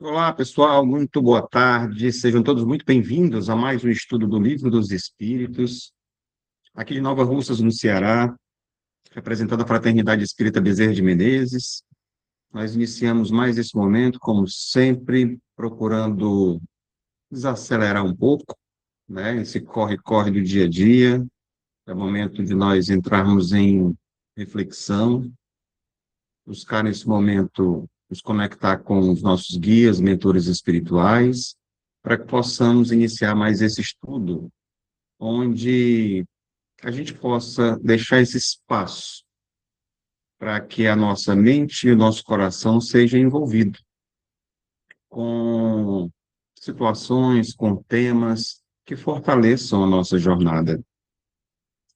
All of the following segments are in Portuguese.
Olá, pessoal, muito boa tarde. Sejam todos muito bem-vindos a mais um estudo do Livro dos Espíritos, aqui de Nova Russas, no Ceará, representando a Fraternidade Espírita Bezerra de Menezes. Nós iniciamos mais esse momento, como sempre, procurando desacelerar um pouco, né? Esse corre-corre do dia a dia. É o momento de nós entrarmos em reflexão, buscar nesse momento nos conectar com os nossos guias, mentores espirituais, para que possamos iniciar mais esse estudo, onde a gente possa deixar esse espaço para que a nossa mente e o nosso coração sejam envolvidos com situações, com temas que fortaleçam a nossa jornada.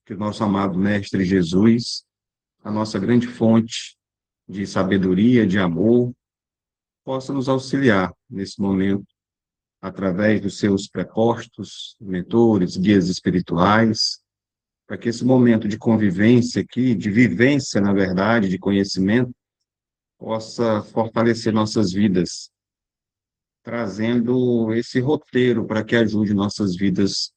Que o nosso amado Mestre Jesus, a nossa grande fonte de sabedoria, de amor, possa nos auxiliar nesse momento, através dos seus prepostos, mentores, guias espirituais, para que esse momento de convivência aqui, de vivência, na verdade, de conhecimento, possa fortalecer nossas vidas, trazendo esse roteiro para que ajude nossas vidas,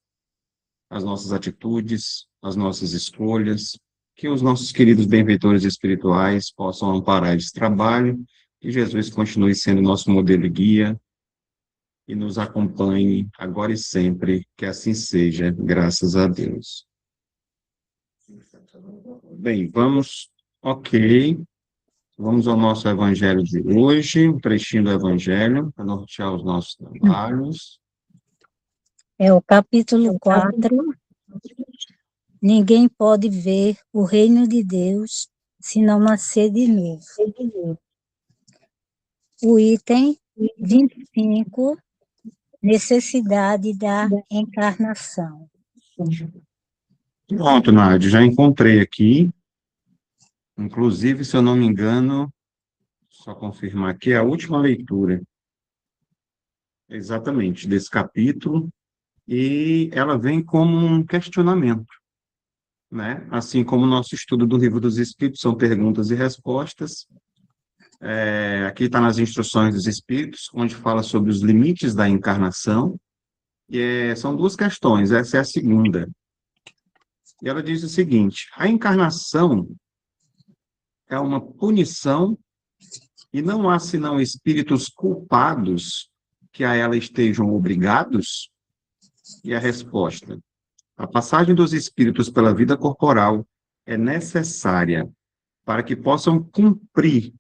as nossas atitudes, as nossas escolhas, que os nossos queridos benfeitores espirituais possam amparar esse trabalho, que Jesus continue sendo nosso modelo e guia, e nos acompanhe agora e sempre, que assim seja, graças a Deus. Bem, vamos ao nosso evangelho de hoje, um trechinho do evangelho, para nortear os nossos trabalhos. É o capítulo 4. Ninguém pode ver o reino de Deus se não nascer de novo. O item 25, necessidade da encarnação. Pronto, Nádia, já encontrei aqui. Inclusive, se eu não me engano, só confirmar aqui, é a última leitura, exatamente, desse capítulo, e ela vem como um questionamento, né? Assim como o nosso estudo do Livro dos Espíritos são perguntas e respostas, aqui está nas instruções dos Espíritos, onde fala sobre os limites da encarnação, e são duas questões, essa é a segunda. E ela diz o seguinte: a encarnação é uma punição e não há senão espíritos culpados que a ela estejam obrigados? E a resposta: a passagem dos espíritos pela vida corporal é necessária para que possam cumprir,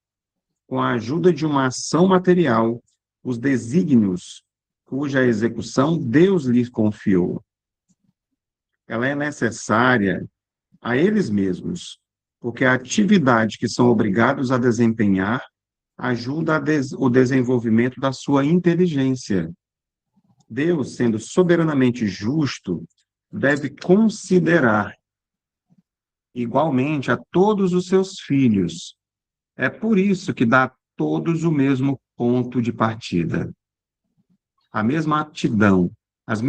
com a ajuda de uma ação material, os desígnios cuja execução Deus lhes confiou. Ela é necessária a eles mesmos, porque a atividade que são obrigados a desempenhar ajuda o desenvolvimento da sua inteligência. Deus, sendo soberanamente justo, deve considerar igualmente a todos os seus filhos. É por isso que dá a todos o mesmo ponto de partida, a mesma aptidão, as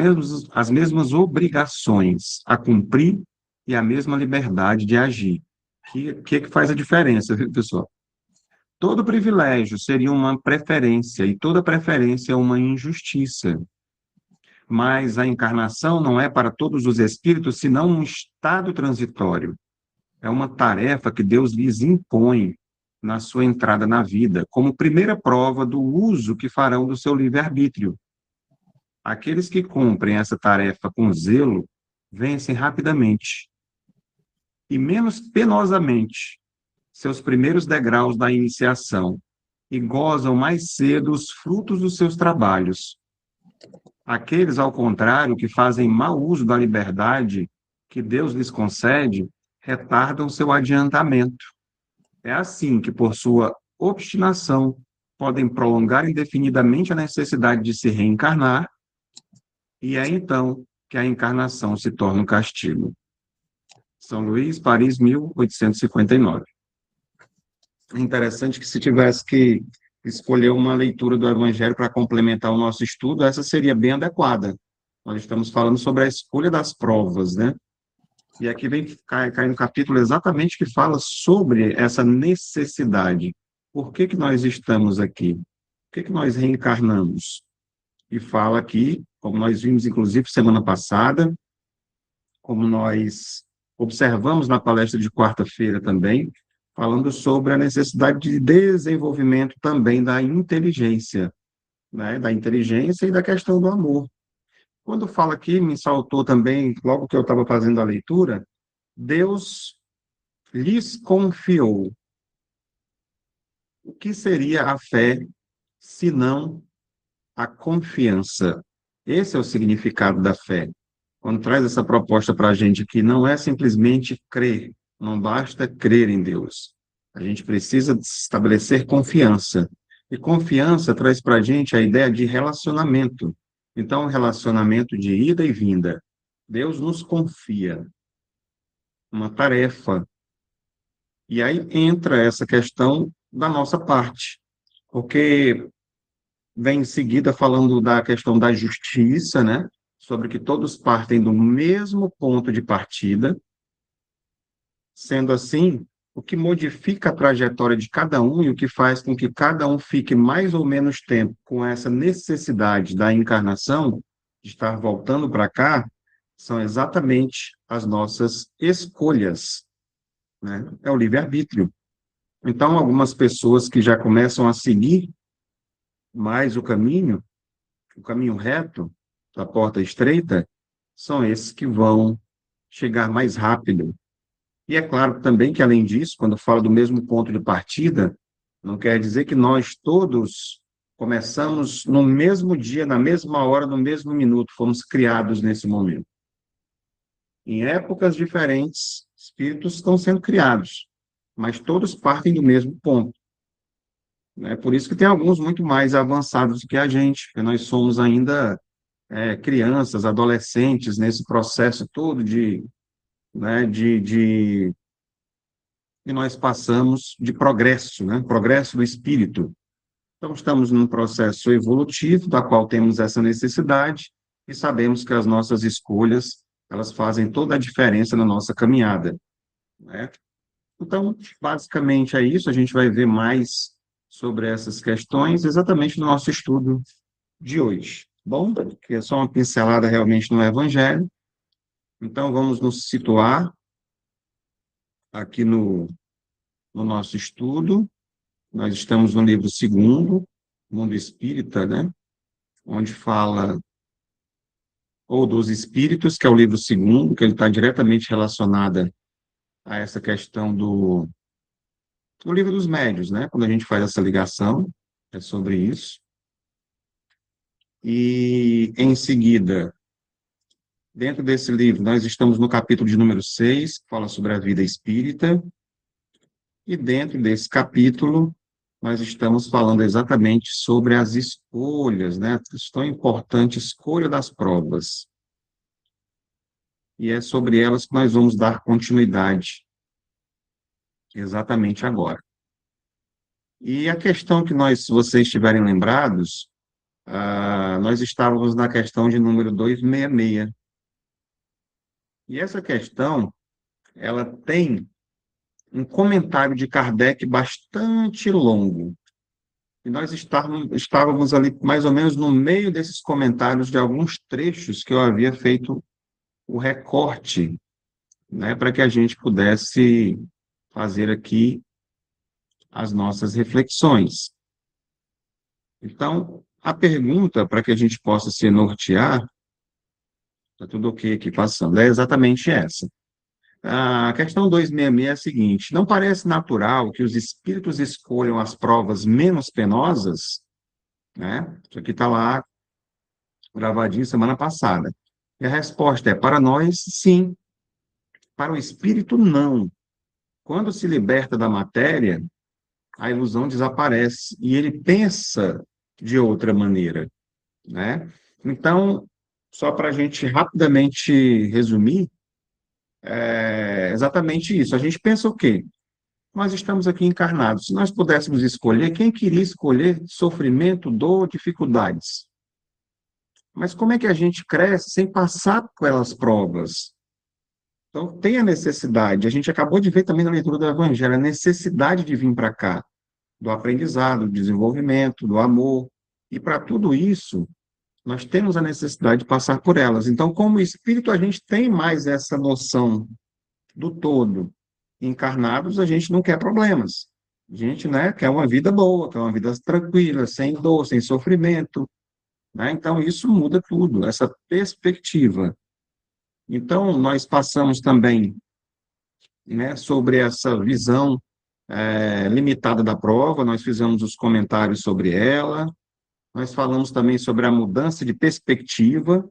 mesmas obrigações a cumprir e a mesma liberdade de agir. Que faz a diferença, viu, pessoal? Todo privilégio seria uma preferência, e toda preferência é uma injustiça. Mas a encarnação não é para todos os espíritos, senão um estado transitório. É uma tarefa que Deus lhes impõe na sua entrada na vida, como primeira prova do uso que farão do seu livre-arbítrio. Aqueles que cumprem essa tarefa com zelo vencem rapidamente e menos penosamente seus primeiros degraus da iniciação e gozam mais cedo os frutos dos seus trabalhos. Aqueles, ao contrário, que fazem mau uso da liberdade que Deus lhes concede, retardam seu adiantamento. É assim que, por sua obstinação, podem prolongar indefinidamente a necessidade de se reencarnar, e é então que a encarnação se torna um castigo. São Luís, Paris, 1859. É interessante que, se tivesse que escolher uma leitura do Evangelho para complementar o nosso estudo, essa seria bem adequada. Nós estamos falando sobre a escolha das provas, né? E aqui cai no capítulo exatamente que fala sobre essa necessidade. Por que nós estamos aqui? que nós reencarnamos? E fala aqui, como nós vimos, inclusive, semana passada, como nós observamos na palestra de quarta-feira também, falando sobre a necessidade de desenvolvimento também da inteligência, né? Da inteligência e da questão do amor. Quando fala aqui, me saltou também, logo que eu estava fazendo a leitura, Deus lhes confiou. O que seria a fé, se não a confiança? Esse é o significado da fé. Quando traz essa proposta para a gente aqui, não é simplesmente crer, não basta crer em Deus. A gente precisa estabelecer confiança. E confiança traz para a gente a ideia de relacionamento. Então, um relacionamento de ida e vinda. Deus nos confia uma tarefa. E aí entra essa questão da nossa parte, porque vem em seguida falando da questão da justiça, né? Sobre que todos partem do mesmo ponto de partida. Sendo assim, o que modifica a trajetória de cada um e o que faz com que cada um fique mais ou menos tempo com essa necessidade da encarnação, de estar voltando para cá, são exatamente as nossas escolhas, né? É o livre-arbítrio. Então, algumas pessoas que já começam a seguir mais o caminho reto, da porta estreita, são esses que vão chegar mais rápido. E é claro também que, além disso, quando falo do mesmo ponto de partida, não quer dizer que nós todos começamos no mesmo dia, na mesma hora, no mesmo minuto, fomos criados nesse momento. Em épocas diferentes, espíritos estão sendo criados, mas todos partem do mesmo ponto. É por isso que tem alguns muito mais avançados do que a gente, porque nós somos ainda crianças, adolescentes, nesse processo todo né, que nós passamos de progresso, né, progresso do espírito. Então, estamos num processo evolutivo, da qual temos essa necessidade, e sabemos que as nossas escolhas, elas fazem toda a diferença na nossa caminhada, né? Então, basicamente é isso, a gente vai ver mais sobre essas questões exatamente no nosso estudo de hoje. Bom, que é só uma pincelada realmente no Evangelho. Então, vamos nos situar aqui no nosso estudo. Nós estamos no livro segundo, Mundo Espírita, né? Onde fala ou dos espíritos, que é o livro segundo, que ele está diretamente relacionado a essa questão do livro dos médiuns, né? Quando a gente faz essa ligação, é sobre isso. E, em seguida, dentro desse livro, nós estamos no capítulo de número 6, que fala sobre a vida espírita, e dentro desse capítulo, nós estamos falando exatamente sobre as escolhas, né? Tão importante, escolha das provas. E é sobre elas que nós vamos dar continuidade, exatamente agora. E a questão que nós, se vocês estiverem lembrados, nós estávamos na questão de número 266. E essa questão, ela tem um comentário de Kardec bastante longo. E nós estávamos ali mais ou menos no meio desses comentários de alguns trechos que eu havia feito o recorte, né, para que a gente pudesse fazer aqui as nossas reflexões. Então, a pergunta, para que a gente possa se nortear, está tudo ok aqui passando, é exatamente essa. A questão 266 é a seguinte: não parece natural que os espíritos escolham as provas menos penosas, né? Isso aqui está lá gravadinho semana passada. E a resposta é: para nós, sim. Para o espírito, não. Quando se liberta da matéria, a ilusão desaparece e ele pensa de outra maneira, né? Então, só para a gente rapidamente resumir, é exatamente isso. A gente pensa o quê? Nós estamos aqui encarnados. Se nós pudéssemos escolher, quem queria escolher sofrimento, dor, dificuldades? Mas como é que a gente cresce sem passar pelas provas? Então, tem a necessidade. A gente acabou de ver também na leitura do Evangelho a necessidade de vir para cá. do aprendizado, do desenvolvimento, do amor. E para tudo isso, nós temos a necessidade de passar por elas. Então, como espírito, a gente tem mais essa noção do todo. Encarnados, a gente não quer problemas. A gente, né, quer uma vida boa, quer uma vida tranquila, sem dor, sem sofrimento, né? Então, isso muda tudo, essa perspectiva. Então, nós passamos também, né, sobre essa visão limitada da prova, nós fizemos os comentários sobre ela, nós falamos também sobre a mudança de perspectiva,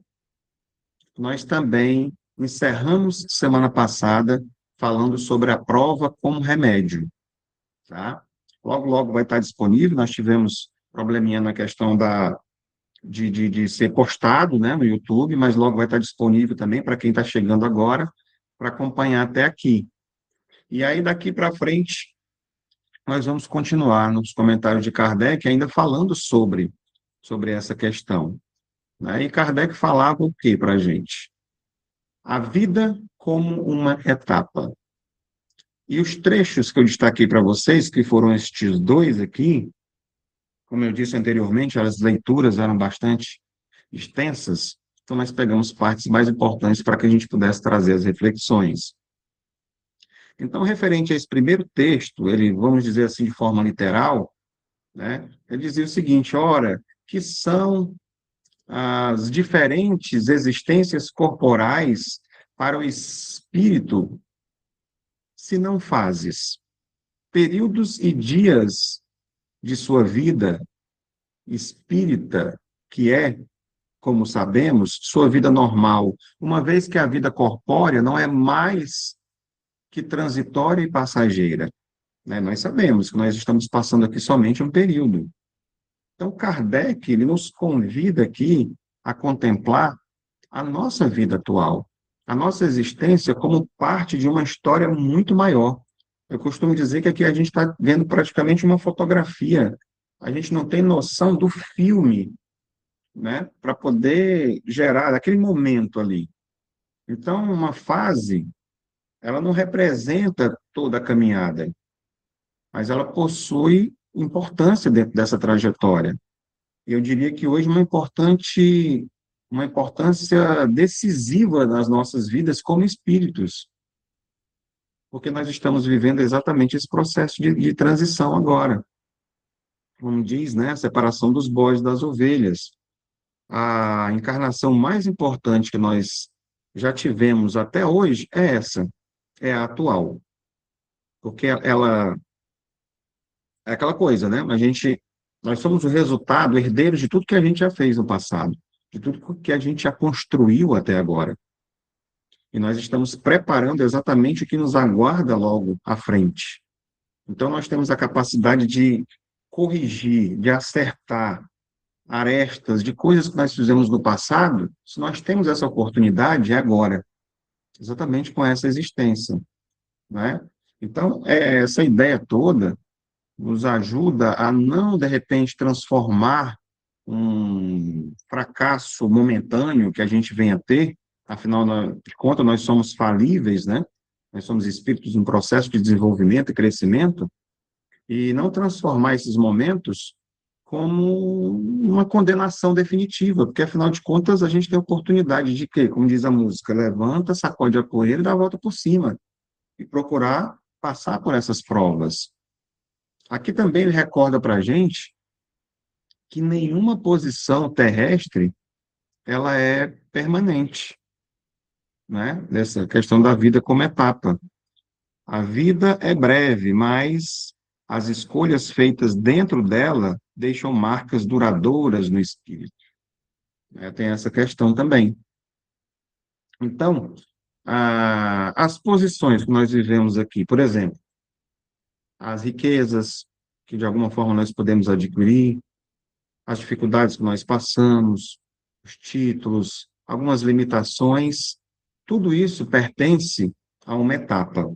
nós também encerramos semana passada falando sobre a prova como remédio, tá? Logo, logo vai estar disponível, nós tivemos probleminha na questão de ser postado, né, no YouTube, mas logo vai estar disponível também para quem está chegando agora, para acompanhar até aqui. E aí, daqui para frente, nós vamos continuar nos comentários de Kardec, ainda falando sobre essa questão, né? E Kardec falava o quê para a gente? A vida como uma etapa. E os trechos que eu destaquei para vocês, que foram estes dois aqui, como eu disse anteriormente, as leituras eram bastante extensas, então nós pegamos partes mais importantes para que a gente pudesse trazer as reflexões. Então, referente a esse primeiro texto, ele, vamos dizer assim, de forma literal, né, ele dizia o seguinte: ora, que são as diferentes existências corporais para o espírito, se não fases, períodos e dias de sua vida espírita, que é, como sabemos, sua vida normal, uma vez que a vida corpórea não é mais que transitória e passageira, né? Nós sabemos que nós estamos passando aqui somente um período. Então, Kardec, ele nos convida aqui a contemplar a nossa vida atual, a nossa existência como parte de uma história muito maior. Eu costumo dizer que aqui a gente está vendo praticamente uma fotografia, a gente não tem noção do filme, né, para poder gerar aquele momento ali. Então, uma fase, ela não representa toda a caminhada, mas ela possui importância dentro dessa trajetória. Eu diria que hoje uma importância decisiva nas nossas vidas como espíritos, porque nós estamos vivendo exatamente esse processo de transição agora. Como diz, né, a separação dos bois das ovelhas. A encarnação mais importante que nós já tivemos até hoje é essa, é a atual, porque ela é aquela coisa, né? Nós somos o resultado, herdeiros de tudo que a gente já fez no passado, de tudo que a gente já construiu até agora. E nós estamos preparando exatamente o que nos aguarda logo à frente. Então, nós temos a capacidade de corrigir, de acertar arestas de coisas que nós fizemos no passado. Se nós temos essa oportunidade, é agora, exatamente com essa existência, né? Então, essa ideia toda nos ajuda a não, de repente, transformar um fracasso momentâneo que a gente venha a ter, afinal de contas, nós somos falíveis, né? Nós somos espíritos em processo de desenvolvimento e crescimento, e não transformar esses momentos como uma condenação definitiva, porque, afinal de contas, a gente tem a oportunidade de quê? Como diz a música, levanta, sacode a poeira e dá a volta por cima, e procurar passar por essas provas. Aqui também ele recorda para a gente que nenhuma posição terrestre ela é permanente, né? Dessa questão da vida como etapa. A vida é breve, mas as escolhas feitas dentro dela deixam marcas duradouras no espírito, né? Tem essa questão também. Então, as posições que nós vivemos aqui, por exemplo, as riquezas que de alguma forma nós podemos adquirir, as dificuldades que nós passamos, os títulos, algumas limitações, tudo isso pertence a uma etapa.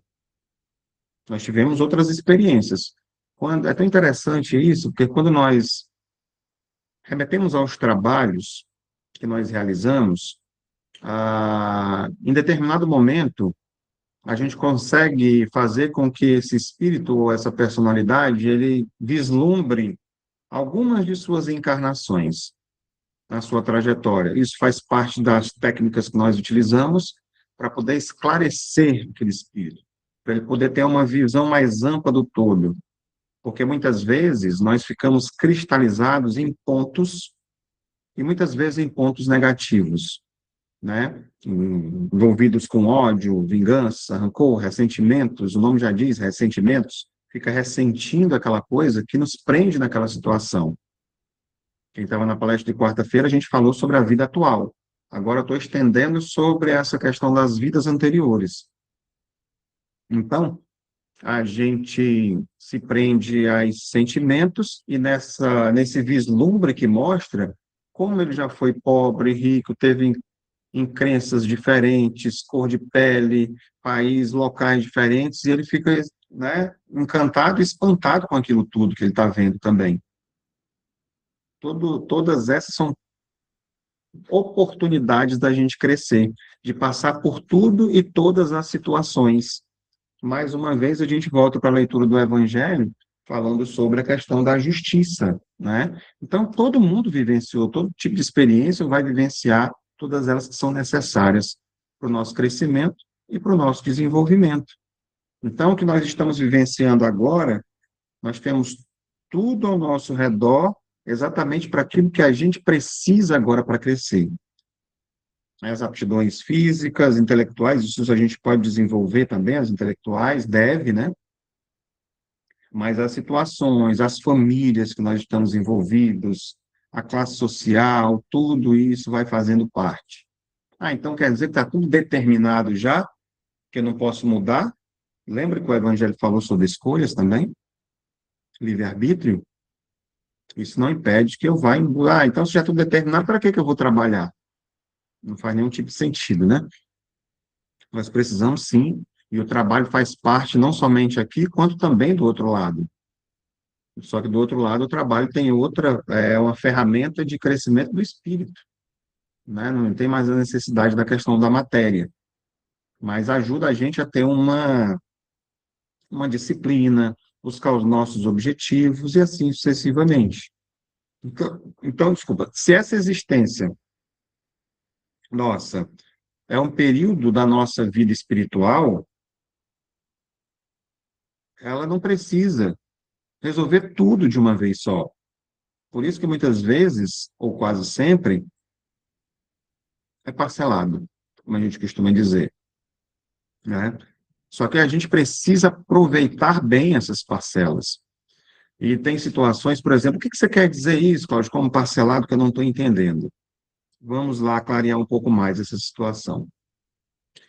Nós tivemos outras experiências. É tão interessante isso, porque quando nós remetemos aos trabalhos que nós realizamos, em determinado momento, a gente consegue fazer com que esse espírito ou essa personalidade, ele vislumbre algumas de suas encarnações na sua trajetória. Isso faz parte das técnicas que nós utilizamos para poder esclarecer aquele espírito, para ele poder ter uma visão mais ampla do todo, porque muitas vezes nós ficamos cristalizados em pontos, e muitas vezes em pontos negativos, né? Envolvidos com ódio, vingança, rancor, ressentimentos, o nome já diz, ressentimentos, fica ressentindo aquela coisa que nos prende naquela situação. Quem estava na palestra de quarta-feira, a gente falou sobre a vida atual. Agora eu estou estendendo sobre essa questão das vidas anteriores. Então, a gente se prende a esses sentimentos e nesse vislumbre que mostra como ele já foi pobre, rico, teve em crenças diferentes, cor de pele, país, locais diferentes, e ele fica, né, encantado e espantado com aquilo tudo que ele está vendo também. Todas essas são oportunidades da gente crescer, de passar por tudo e todas as situações. Mais uma vez, a gente volta para a leitura do Evangelho, falando sobre a questão da justiça, né? Então, todo mundo vivenciou, todo tipo de experiência vai vivenciar todas elas que são necessárias para o nosso crescimento e para o nosso desenvolvimento. Então, o que nós estamos vivenciando agora, nós temos tudo ao nosso redor, exatamente para aquilo que a gente precisa agora para crescer. As aptidões físicas, intelectuais, isso a gente pode desenvolver também, as intelectuais, deve, né? Mas as situações, as famílias que nós estamos envolvidos, a classe social, tudo isso vai fazendo parte. Ah, então quer dizer que está tudo determinado já, que eu não posso mudar? Lembra que o Evangelho falou sobre escolhas também? Livre-arbítrio? Isso não impede que eu vá em... Ah, então se já é tudo determinado, para que eu vou trabalhar? Não faz nenhum tipo de sentido, né? Nós precisamos sim, e o trabalho faz parte não somente aqui, quanto também do outro lado. Só que do outro lado, o trabalho tem outra, é uma ferramenta de crescimento do espírito, né? Não tem mais a necessidade da questão da matéria, mas ajuda a gente a ter uma disciplina, buscar os nossos objetivos e assim sucessivamente. Então, desculpa, se essa existência nossa é um período da nossa vida espiritual, ela não precisa resolver tudo de uma vez só. Por isso que muitas vezes, ou quase sempre, é parcelado, como a gente costuma dizer, né? Só que a gente precisa aproveitar bem essas parcelas. E tem situações, por exemplo, o que você quer dizer isso, Cláudio, como parcelado, que eu não estou entendendo? Vamos lá clarear um pouco mais essa situação.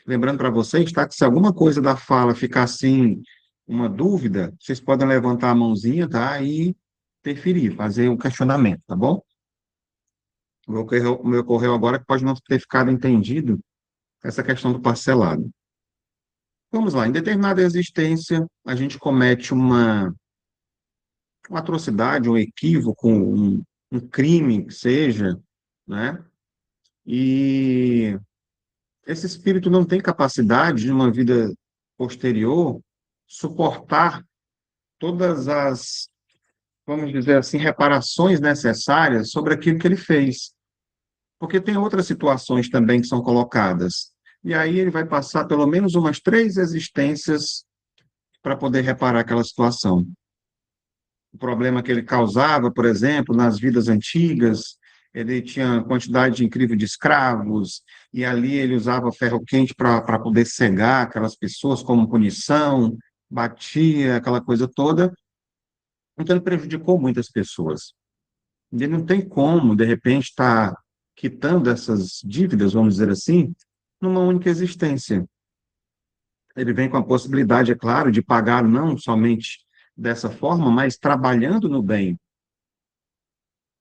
Lembrando para vocês, tá, que se alguma coisa da fala ficar assim, uma dúvida, vocês podem levantar a mãozinha, tá, e interferir, fazer um questionamento, tá bom? Me ocorreu agora que pode não ter ficado entendido essa questão do parcelado. Vamos lá, em determinada existência, a gente comete uma atrocidade, um equívoco, um crime que seja, né? E esse espírito não tem capacidade de uma vida posterior suportar todas as, vamos dizer assim, reparações necessárias sobre aquilo que ele fez. Porque tem outras situações também que são colocadas. E aí ele vai passar pelo menos umas 3 existências para poder reparar aquela situação. O problema que ele causava, por exemplo, nas vidas antigas, ele tinha quantidade incrível de escravos, e ali ele usava ferro quente para poder cegar aquelas pessoas como punição, batia, aquela coisa toda. Então, ele prejudicou muitas pessoas. Ele não tem como, de repente, estar quitando essas dívidas, vamos dizer assim, numa única existência. Ele vem com a possibilidade, é claro, de pagar não somente dessa forma, mas trabalhando no bem,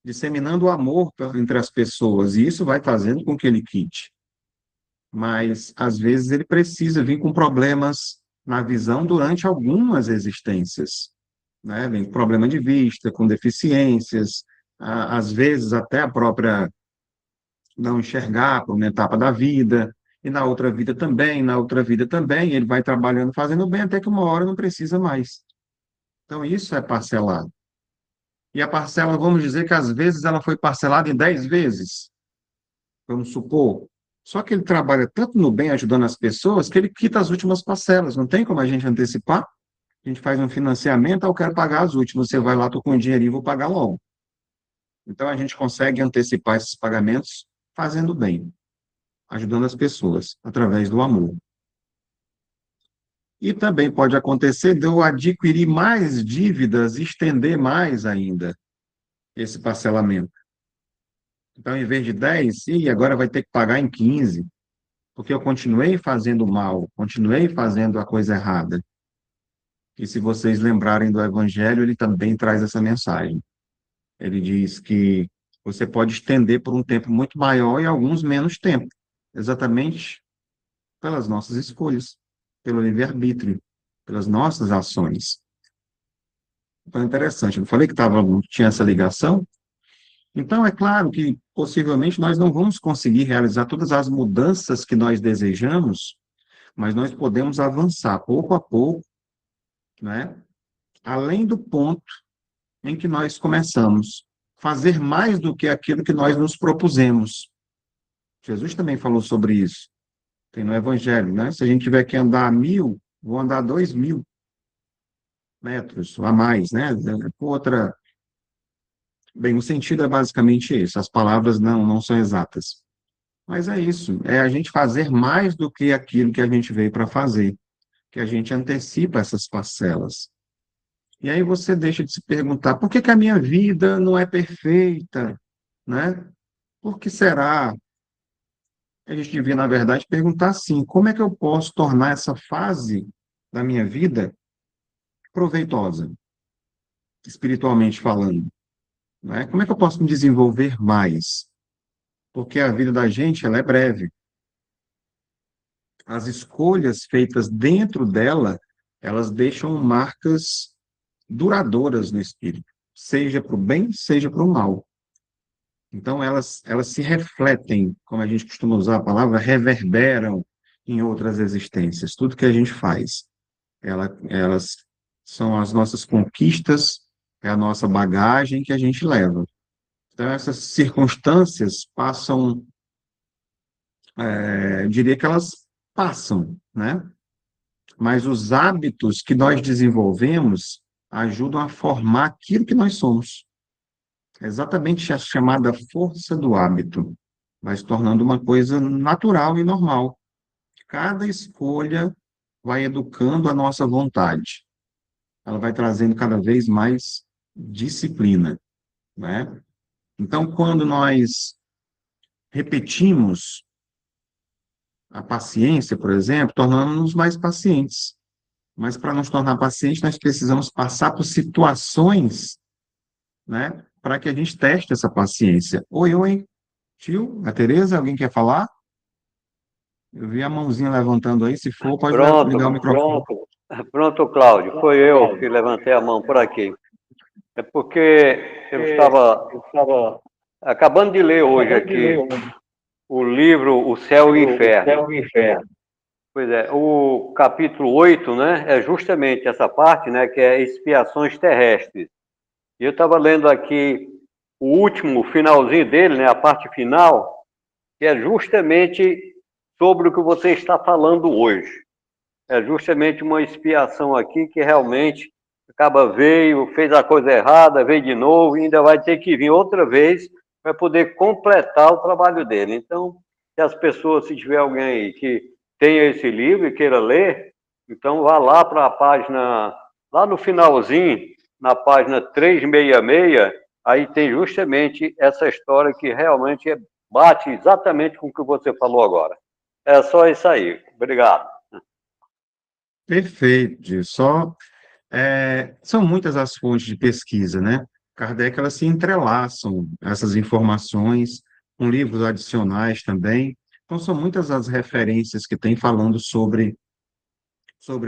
disseminando o amor entre as pessoas, e isso vai fazendo com que ele quite. Mas, às vezes, ele precisa vir com problemas na visão durante algumas existências, né? Vem com problema de vista, com deficiências, às vezes até a própria não enxergar por uma etapa da vida, e na outra vida também, na outra vida também, ele vai trabalhando, fazendo bem, até que uma hora não precisa mais. Então, isso é parcelado. E a parcela, vamos dizer que às vezes ela foi parcelada em 10 vezes, vamos supor. Só que ele trabalha tanto no bem, ajudando as pessoas, que ele quita as últimas parcelas. Não tem como a gente antecipar. A gente faz um financiamento, eu quero pagar as últimas. Você vai lá, estou com o dinheirinho, vou pagar logo. Então, a gente consegue antecipar esses pagamentos fazendo bem, ajudando as pessoas, através do amor. E também pode acontecer de eu adquirir mais dívidas, estender mais ainda esse parcelamento. Então, em vez de 10, sim, agora vai ter que pagar em 15, porque eu continuei fazendo mal, continuei fazendo a coisa errada. E se vocês lembrarem do Evangelho, ele também traz essa mensagem. Ele diz que você pode estender por um tempo muito maior e alguns menos tempo, exatamente pelas nossas escolhas, pelo livre-arbítrio, pelas nossas ações. Então, é interessante. Eu falei que tinha essa ligação. Então, é claro que possivelmente nós não vamos conseguir realizar todas as mudanças que nós desejamos, mas nós podemos avançar pouco a pouco, né? Além do ponto em que nós começamos fazer mais do que aquilo que nós nos propusemos. Jesus também falou sobre isso. Tem no Evangelho, né? Se a gente tiver que andar 1.000, vou andar 2.000 metros a mais, né? Outra. Bem, o sentido é basicamente esse. As palavras não são exatas. Mas é isso. É a gente fazer mais do que aquilo que a gente veio para fazer. Que a gente antecipa essas parcelas. E aí você deixa de se perguntar, por que que a minha vida não é perfeita, né? Por que será? A gente devia, na verdade, perguntar assim, como é que eu posso tornar essa fase da minha vida proveitosa, espiritualmente falando, né? Como é que eu posso me desenvolver mais? Porque a vida da gente, ela é breve. As escolhas feitas dentro dela, elas deixam marcas duradouras no espírito, seja para o bem, seja para o mal. Então, elas se refletem, como a gente costuma usar a palavra, reverberam em outras existências. Tudo que a gente faz, elas são as nossas conquistas, é a nossa bagagem que a gente leva. Então, essas circunstâncias passam, eu diria que elas passam, né? Mas os hábitos que nós desenvolvemos ajudam a formar aquilo que nós somos. É exatamente a chamada força do hábito. Vai se tornando uma coisa natural e normal. Cada escolha vai educando a nossa vontade. Ela vai trazendo cada vez mais disciplina, né? Então, quando nós repetimos a paciência, por exemplo, tornamos-nos mais pacientes. Mas para nos tornar pacientes, nós precisamos passar por situações, né, para que a gente teste essa paciência. Oi, oi, tio, a Tereza, alguém quer falar? Eu vi a mãozinha levantando aí, se for, pode ligar o Pronto, microfone. pronto, Cláudio. Foi eu que levantei a mão por aqui. É porque eu estava acabando de ler hoje aqui o livro O Céu e o Inferno. Pois é, o capítulo 8, né, é justamente essa parte, né, que é expiações terrestres. E eu estava lendo aqui o último, o finalzinho dele, né, a parte final, que é justamente sobre o que você está falando hoje. É justamente uma expiação aqui que realmente acaba veio, fez a coisa errada, veio de novo, e ainda vai ter que vir outra vez para poder completar o trabalho dele. Então, se as pessoas, se tiver alguém aí que tenha esse livro e queira ler, então vá lá para a página, lá no finalzinho, na página 366, aí tem justamente essa história que realmente bate exatamente com o que você falou agora. É só isso aí. Obrigado. Perfeito, são muitas as fontes de pesquisa, né? Kardec, elas se entrelaçam, essas informações, com livros adicionais também. Então, são muitas as referências que tem falando sobre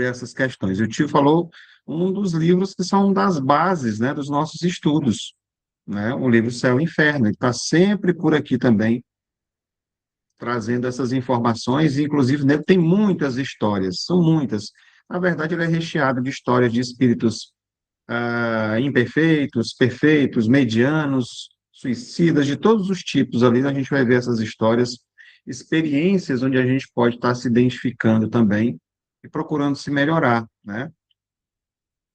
essas questões. O tio falou um dos livros que são das bases, né, dos nossos estudos, né? O livro Céu e Inferno, ele está sempre por aqui também, trazendo essas informações, e inclusive nele tem muitas histórias, são muitas. Na verdade, ele é recheado de histórias de espíritos imperfeitos, perfeitos, medianos, suicidas, de todos os tipos ali, a gente vai ver essas histórias, experiências onde a gente pode estar se identificando também e procurando se melhorar, né?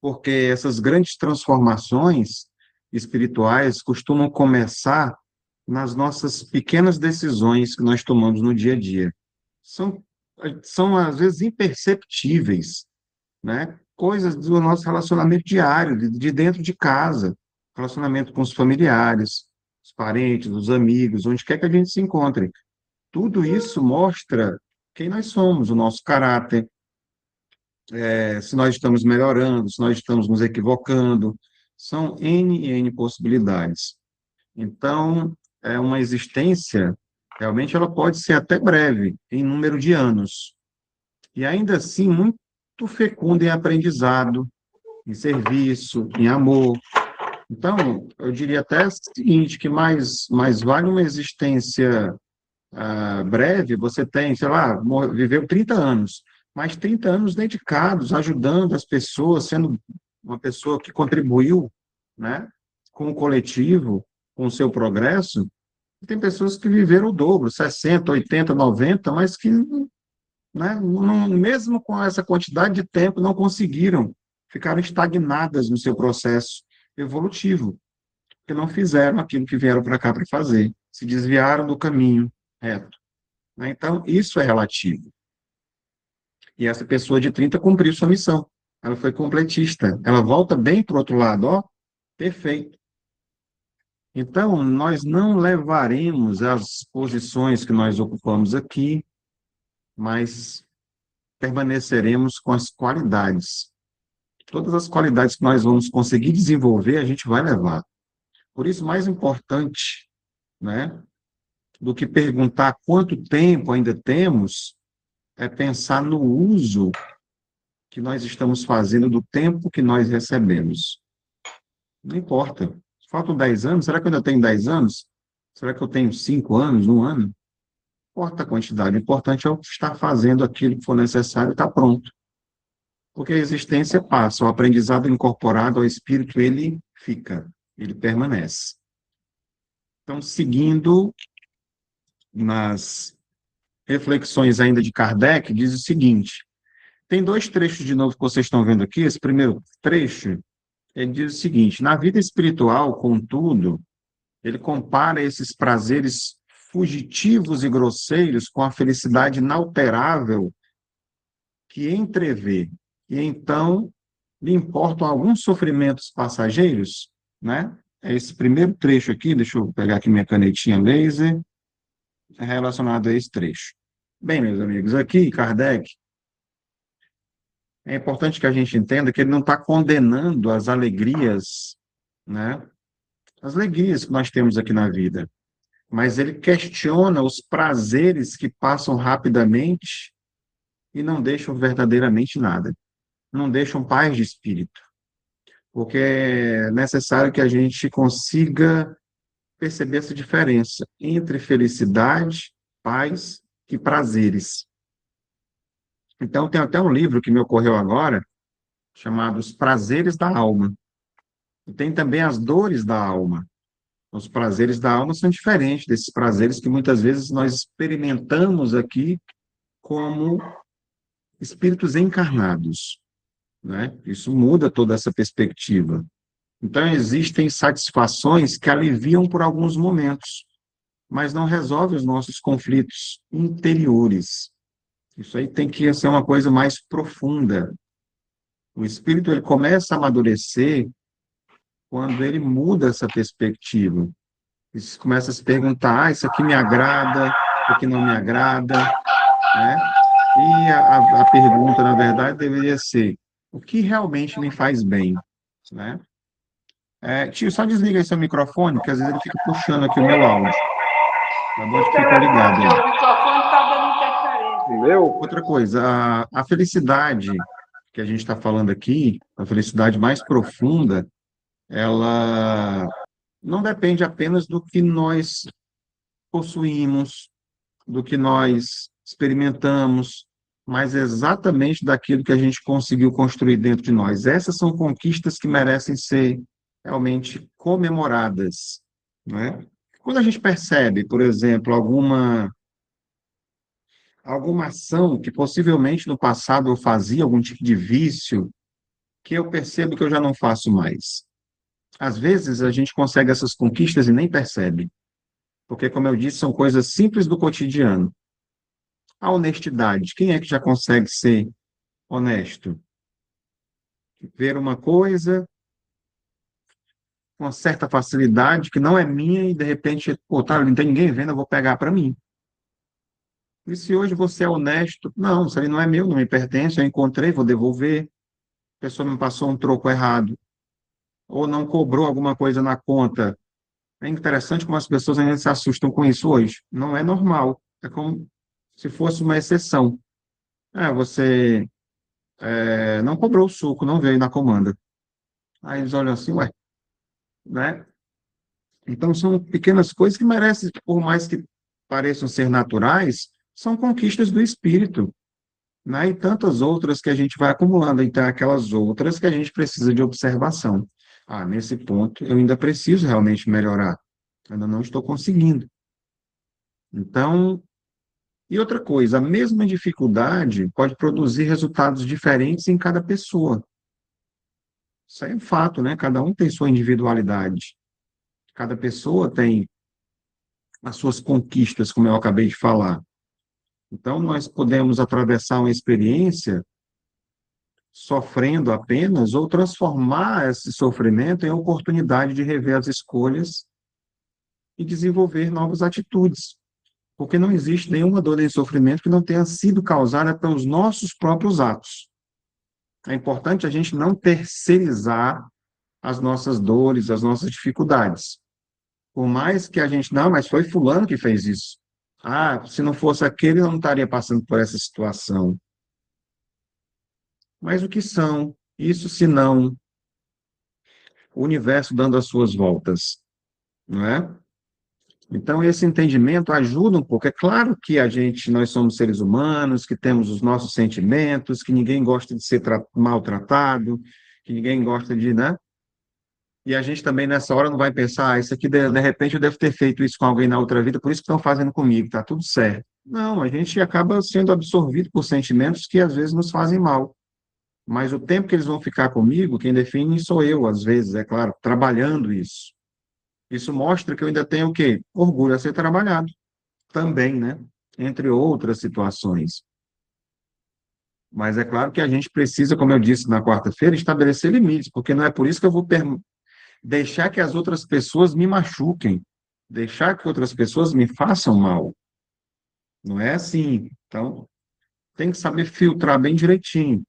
Porque essas grandes transformações espirituais costumam começar nas nossas pequenas decisões que nós tomamos no dia a dia. São, são às vezes, imperceptíveis, né? Coisas do nosso relacionamento diário, de dentro de casa, relacionamento com os familiares, os parentes, os amigos, onde quer que a gente se encontre. Tudo isso mostra quem nós somos, o nosso caráter, se nós estamos melhorando, se nós estamos nos equivocando. São N e N possibilidades. Então, é uma existência, realmente ela pode ser até breve, em número de anos, e ainda assim muito fecunda em aprendizado, em serviço, em amor. Então, eu diria até o seguinte, que mais vale uma existência breve, você tem, sei lá, viveu 30 anos, mas 30 anos dedicados, ajudando as pessoas, sendo uma pessoa que contribuiu, né, com o coletivo, com o seu progresso. Tem pessoas que viveram o dobro, 60, 80, 90, mas que, né, mesmo com essa quantidade de tempo, não conseguiram, ficaram estagnadas no seu processo evolutivo, porque não fizeram aquilo que vieram para cá para fazer, se desviaram do caminho reto, né? Então, isso é relativo. E essa pessoa de 30 cumpriu sua missão. Ela foi completista. Ela volta bem para o outro lado, ó, perfeito. Então, nós não levaremos as posições que nós ocupamos aqui, mas permaneceremos com as qualidades. Todas as qualidades que nós vamos conseguir desenvolver, a gente vai levar. Por isso, mais importante, né, do que perguntar quanto tempo ainda temos, é pensar no uso que nós estamos fazendo do tempo que nós recebemos. Não importa. Faltam 10 anos, será que eu ainda tenho 10 anos? Será que eu tenho 5 anos, 1 ano? Não importa a quantidade, o importante é eu estar fazendo aquilo que for necessário e estar pronto. Porque a existência passa, o aprendizado incorporado ao espírito, ele fica, ele permanece. Então, seguindo nas reflexões ainda de Kardec, diz o seguinte: tem dois trechos de novo que vocês estão vendo aqui. Esse primeiro trecho, ele diz o seguinte: na vida espiritual, contudo, ele compara esses prazeres fugitivos e grosseiros com a felicidade inalterável que entrevê, e então lhe importam alguns sofrimentos passageiros, né? É esse primeiro trecho aqui, deixa eu pegar aqui minha canetinha laser, relacionado a esse trecho. Bem, meus amigos, aqui Kardec, é importante que a gente entenda que ele não está condenando as alegrias, né? As alegrias que nós temos aqui na vida, mas ele questiona os prazeres que passam rapidamente e não deixam verdadeiramente nada, não deixam paz de espírito, porque é necessário que a gente consiga perceber essa diferença entre felicidade, paz e prazeres. Então, tem até um livro que me ocorreu agora, chamado Os Prazeres da Alma. E tem também as dores da alma. Os prazeres da alma são diferentes desses prazeres que muitas vezes nós experimentamos aqui como espíritos encarnados, né? Isso muda toda essa perspectiva. Então, existem satisfações que aliviam por alguns momentos, mas não resolvem os nossos conflitos interiores. Isso aí tem que ser uma coisa mais profunda. O espírito ele começa a amadurecer quando ele muda essa perspectiva. Ele começa a se perguntar, isso aqui me agrada, isso aqui não me agrada, né? E a pergunta, na verdade, deveria ser, o que realmente me faz bem, né? Tio, só desliga aí seu microfone, porque às vezes ele fica puxando aqui o meu áudio. Tá bom? Que fica ligado. O microfone está dando interferência. Meu? Outra coisa, a felicidade que a gente está falando aqui, a felicidade mais profunda, ela não depende apenas do que nós possuímos, do que nós experimentamos, mas exatamente daquilo que a gente conseguiu construir dentro de nós. Essas são conquistas que merecem ser realmente comemoradas, não é? Quando a gente percebe, por exemplo, alguma ação que possivelmente no passado eu fazia, algum tipo de vício, que eu percebo que eu já não faço mais. Às vezes a gente consegue essas conquistas e nem percebe, porque, como eu disse, são coisas simples do cotidiano. A honestidade, quem é que já consegue ser honesto? Ver uma coisa com uma certa facilidade que não é minha e, de repente, pô, tá, não tem ninguém vendo, eu vou pegar para mim. E se hoje você é honesto, não, isso aí não é meu, não me pertence, eu encontrei, vou devolver, a pessoa me passou um troco errado, ou não cobrou alguma coisa na conta. É interessante como as pessoas ainda se assustam com isso hoje. Não é normal, é como se fosse uma exceção. Você não cobrou o suco, não veio na comanda. Aí eles olham assim, ué, né? Então são pequenas coisas que merecem, por mais que pareçam ser naturais, são conquistas do espírito, né? E tantas outras que a gente vai acumulando, então aquelas outras que a gente precisa de observação. Ah, nesse ponto eu ainda preciso realmente melhorar, ainda não estou conseguindo. Então, e outra coisa, a mesma dificuldade pode produzir resultados diferentes em cada pessoa. Isso é um fato, né? Cada um tem sua individualidade. Cada pessoa tem as suas conquistas, como eu acabei de falar. Então, nós podemos atravessar uma experiência sofrendo apenas ou transformar esse sofrimento em oportunidade de rever as escolhas e desenvolver novas atitudes. Porque não existe nenhuma dor nem sofrimento que não tenha sido causada pelos nossos próprios atos. É importante a gente não terceirizar as nossas dores, as nossas dificuldades. Por mais que a gente, não, mas foi fulano que fez isso. Ah, se não fosse aquele, eu não estaria passando por essa situação. Mas o que são? Isso se não o universo dando as suas voltas, não é? Então, esse entendimento ajuda um pouco. É claro que nós somos seres humanos, que temos os nossos sentimentos, que ninguém gosta de ser maltratado, que ninguém gosta de, né? E a gente também, nessa hora, não vai pensar, isso aqui, de repente, eu devo ter feito isso com alguém na outra vida, por isso que estão fazendo comigo, tá tudo certo. Não, a gente acaba sendo absorvido por sentimentos que, às vezes, nos fazem mal. Mas o tempo que eles vão ficar comigo, quem define sou eu, às vezes, é claro, trabalhando isso. Isso mostra que eu ainda tenho o quê? Orgulho a ser trabalhado também, né? Entre outras situações. Mas é claro que a gente precisa, como eu disse na quarta-feira, estabelecer limites, porque não é por isso que eu vou deixar que as outras pessoas me machuquem, deixar que outras pessoas me façam mal. Não é assim. Então, tem que saber filtrar bem direitinho,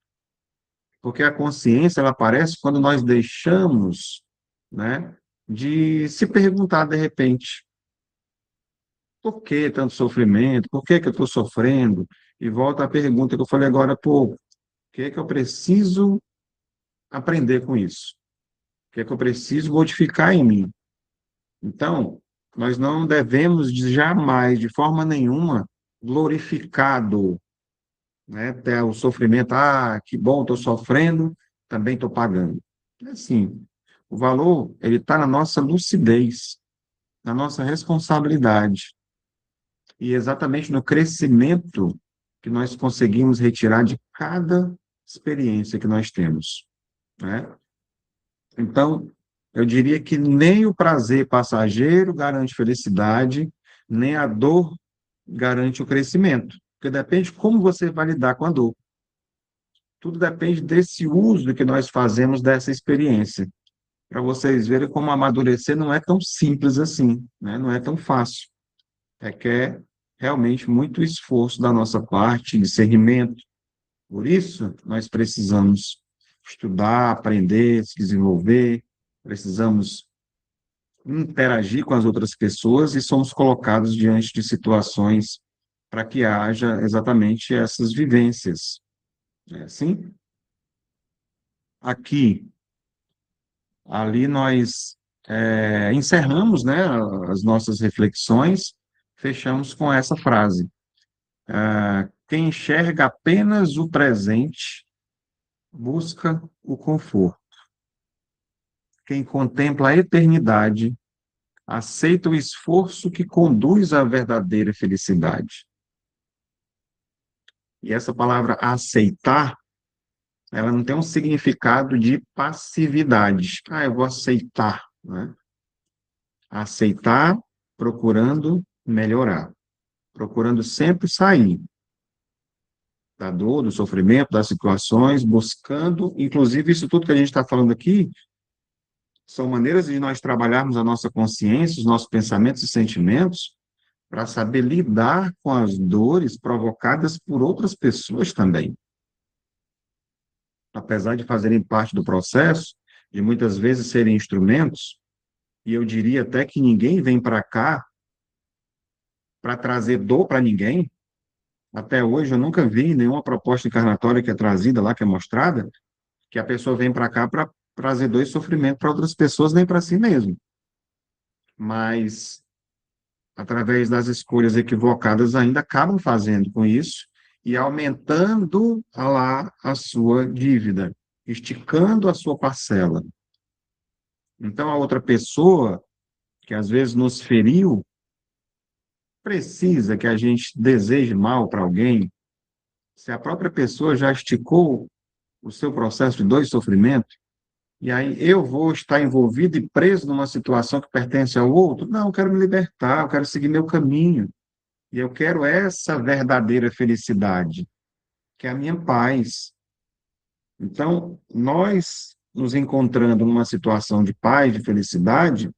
porque a consciência ela aparece quando nós deixamos, né, de se perguntar de repente, por que tanto sofrimento? Por que que eu estou sofrendo? E volta à pergunta que eu falei agora há pouco, o que é que eu preciso aprender com isso? O que é que eu preciso modificar em mim? Então, nós não devemos jamais, de forma nenhuma, glorificado, né, até o sofrimento, que bom, estou sofrendo, também estou pagando. É assim, o valor, ele está na nossa lucidez, na nossa responsabilidade, e exatamente no crescimento que nós conseguimos retirar de cada experiência que nós temos, né? Então, eu diria que nem o prazer passageiro garante felicidade, nem a dor garante o crescimento, porque depende de como você vai lidar com a dor. Tudo depende desse uso que nós fazemos dessa experiência. Para vocês verem como amadurecer não é tão simples assim, né? Não é tão fácil. Requer realmente muito esforço da nossa parte, discernimento. Por isso, nós precisamos estudar, aprender, se desenvolver, precisamos interagir com as outras pessoas e somos colocados diante de situações para que haja exatamente essas vivências. É assim? Aqui, ali nós encerramos, né, as nossas reflexões, fechamos com essa frase. Quem enxerga apenas o presente busca o conforto. Quem contempla a eternidade aceita o esforço que conduz à verdadeira felicidade. E essa palavra aceitar, ela não tem um significado de passividade. Eu vou aceitar, né? Aceitar procurando melhorar, procurando sempre sair da dor, do sofrimento, das situações, buscando, inclusive isso tudo que a gente está falando aqui, são maneiras de nós trabalharmos a nossa consciência, os nossos pensamentos e sentimentos, para saber lidar com as dores provocadas por outras pessoas também. Apesar de fazerem parte do processo, de muitas vezes serem instrumentos, e eu diria até que ninguém vem para cá para trazer dor para ninguém. Até hoje eu nunca vi nenhuma proposta encarnatória que é trazida lá, que é mostrada, que a pessoa vem para cá para trazer dor e sofrimento para outras pessoas, nem para si mesmo. Mas, através das escolhas equivocadas, ainda acabam fazendo com isso e aumentando lá a sua dívida, esticando a sua parcela. Então, a outra pessoa, que às vezes nos feriu, precisa que a gente deseje mal para alguém, se a própria pessoa já esticou o seu processo de dor e sofrimento, e aí eu vou estar envolvido e preso numa situação que pertence ao outro? Não, eu quero me libertar, eu quero seguir meu caminho, e eu quero essa verdadeira felicidade, que é a minha paz. Então, nós nos encontrando numa situação de paz, de felicidade,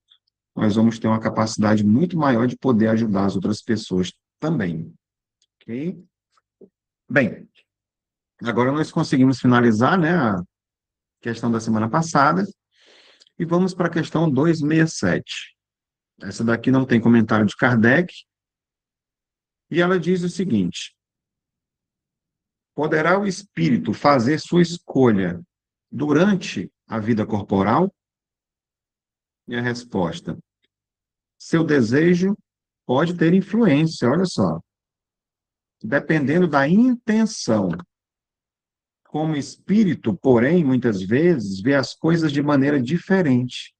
nós vamos ter uma capacidade muito maior de poder ajudar as outras pessoas também. Ok? Bem, agora nós conseguimos finalizar, né, a questão da semana passada e vamos para a questão 267. Essa daqui não tem comentário de Kardec e ela diz o seguinte: poderá o espírito fazer sua escolha durante a vida corporal? E a resposta: seu desejo pode ter influência, olha só, dependendo da intenção. Como espírito, porém, muitas vezes, vê as coisas de maneira diferente.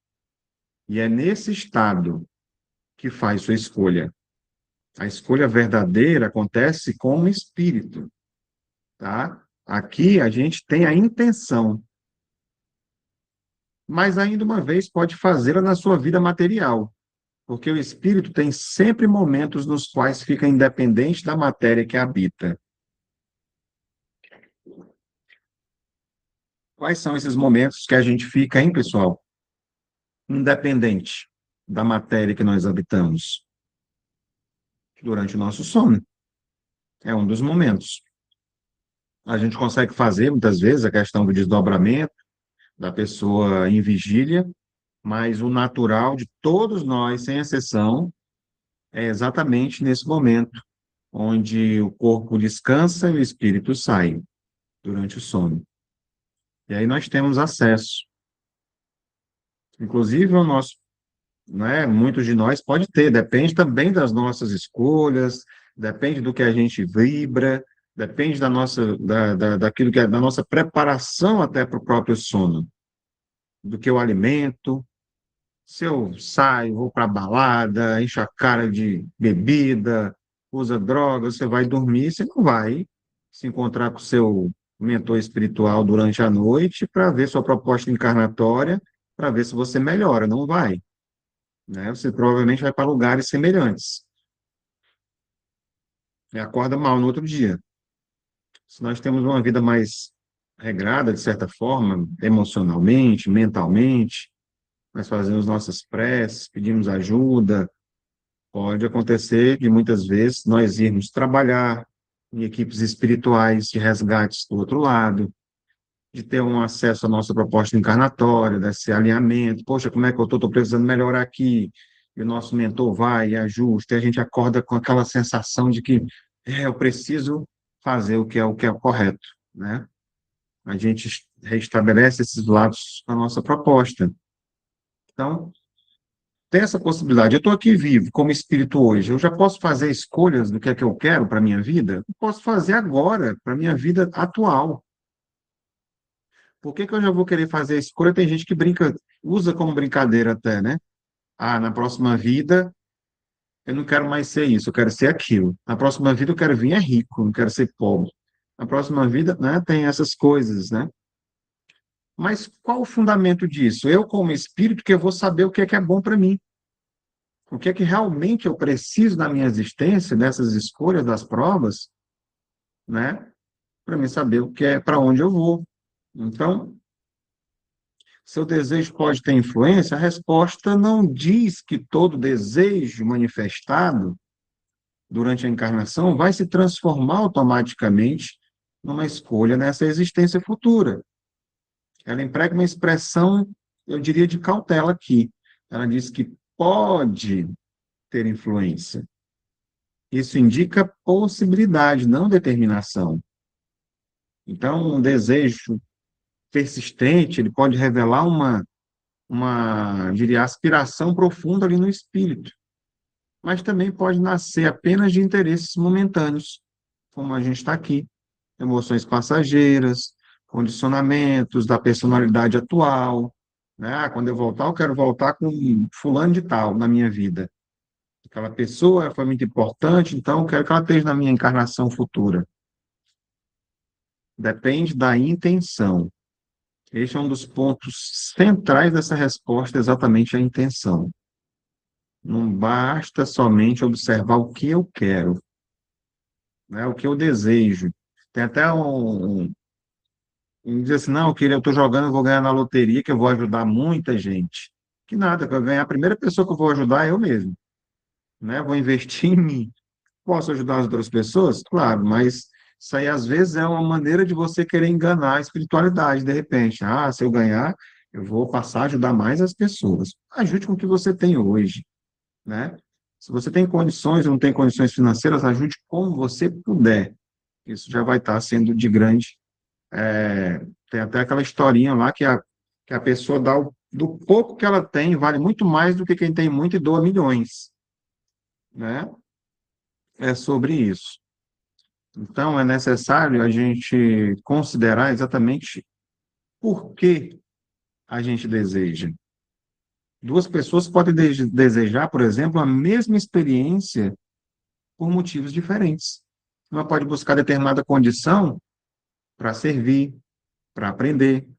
E é nesse estado que faz sua escolha. A escolha verdadeira acontece como espírito, tá? Aqui a gente tem a intenção. Mas, ainda uma vez, pode fazê-la na sua vida material, porque o espírito tem sempre momentos nos quais fica independente da matéria que habita. Quais são esses momentos que a gente fica, hein, pessoal? Independente da matéria que nós habitamos? Durante o nosso sono. É um dos momentos. A gente consegue fazer, muitas vezes, a questão do desdobramento, da pessoa em vigília, mas o natural de todos nós, sem exceção, é exatamente nesse momento, onde o corpo descansa e o espírito sai, durante o sono. E aí nós temos acesso. Inclusive, o nosso, né, muitos de nós pode ter, depende também das nossas escolhas, depende do que a gente vibra, depende da nossa, daquilo que é da nossa preparação até para o próprio sono, do que eu alimento. Se eu saio, vou para a balada, encho a cara de bebida, usa droga, você vai dormir, você não vai se encontrar com o seu mentor espiritual durante a noite para ver sua proposta encarnatória, para ver se você melhora, não vai, né? Você provavelmente vai para lugares semelhantes e acorda mal no outro dia. Se nós temos uma vida mais regrada, de certa forma, emocionalmente, mentalmente, nós fazemos nossas preces, pedimos ajuda, pode acontecer de muitas vezes nós irmos trabalhar em equipes espirituais de resgates do outro lado, de ter um acesso à nossa proposta encarnatória, desse alinhamento. Poxa, como é que eu estou? Estou precisando melhorar aqui. E o nosso mentor vai e ajusta, e a gente acorda com aquela sensação de que eu preciso fazer o que é o correto, né? A gente restabelece esses lados com a nossa proposta. Então, tem essa possibilidade. Eu estou aqui vivo, como espírito hoje. Eu já posso fazer escolhas do que é que eu quero para a minha vida? Eu posso fazer agora, para a minha vida atual. Por que que eu já vou querer fazer a escolha? Tem gente que brinca, usa como brincadeira até, né? Ah, na próxima vida eu não quero mais ser isso, eu quero ser aquilo. Na próxima vida eu quero vir rico, não quero ser pobre. Na próxima vida, né, tem essas coisas, né? Mas qual o fundamento disso? Eu, como espírito, que eu vou saber o que é bom para mim. O que é que realmente eu preciso na minha existência, dessas escolhas, das provas, né? Para mim saber o que é, para onde eu vou. Então, seu desejo pode ter influência? A resposta não diz que todo desejo manifestado durante a encarnação vai se transformar automaticamente numa escolha nessa existência futura. Ela emprega uma expressão, eu diria, de cautela aqui. Ela diz que pode ter influência. Isso indica possibilidade, não determinação. Então, um desejo persistente, ele pode revelar diria, aspiração profunda ali no espírito, mas também pode nascer apenas de interesses momentâneos, como a gente está aqui, emoções passageiras, condicionamentos da personalidade atual, né? Ah, quando eu voltar, eu quero voltar com fulano de tal na minha vida. Aquela pessoa foi muito importante, então eu quero que ela esteja na minha encarnação futura. Depende da intenção. Este é um dos pontos centrais dessa resposta, exatamente a intenção. Não basta somente observar o que eu quero, né, o que eu desejo. Tem até um diz assim, não, que eu estou jogando, eu vou ganhar na loteria, que eu vou ajudar muita gente. Que nada, que eu ganhar, a primeira pessoa que eu vou ajudar é eu mesmo, né? Vou investir em mim. Posso ajudar as outras pessoas? Claro, mas isso aí às vezes é uma maneira de você querer enganar a espiritualidade, de repente. Ah, se eu ganhar, eu vou passar a ajudar mais as pessoas. Ajude com o que você tem hoje, né? Se você tem condições ou não tem condições financeiras, ajude como você puder. Isso já vai estar sendo de grande. Tem até aquela historinha lá que a pessoa dá do pouco que ela tem, vale muito mais do que quem tem muito e doa milhões, né? É sobre isso. Então, é necessário a gente considerar exatamente por que a gente deseja. Duas pessoas podem desejar, por exemplo, a mesma experiência por motivos diferentes. Uma pode buscar determinada condição para servir, para aprender.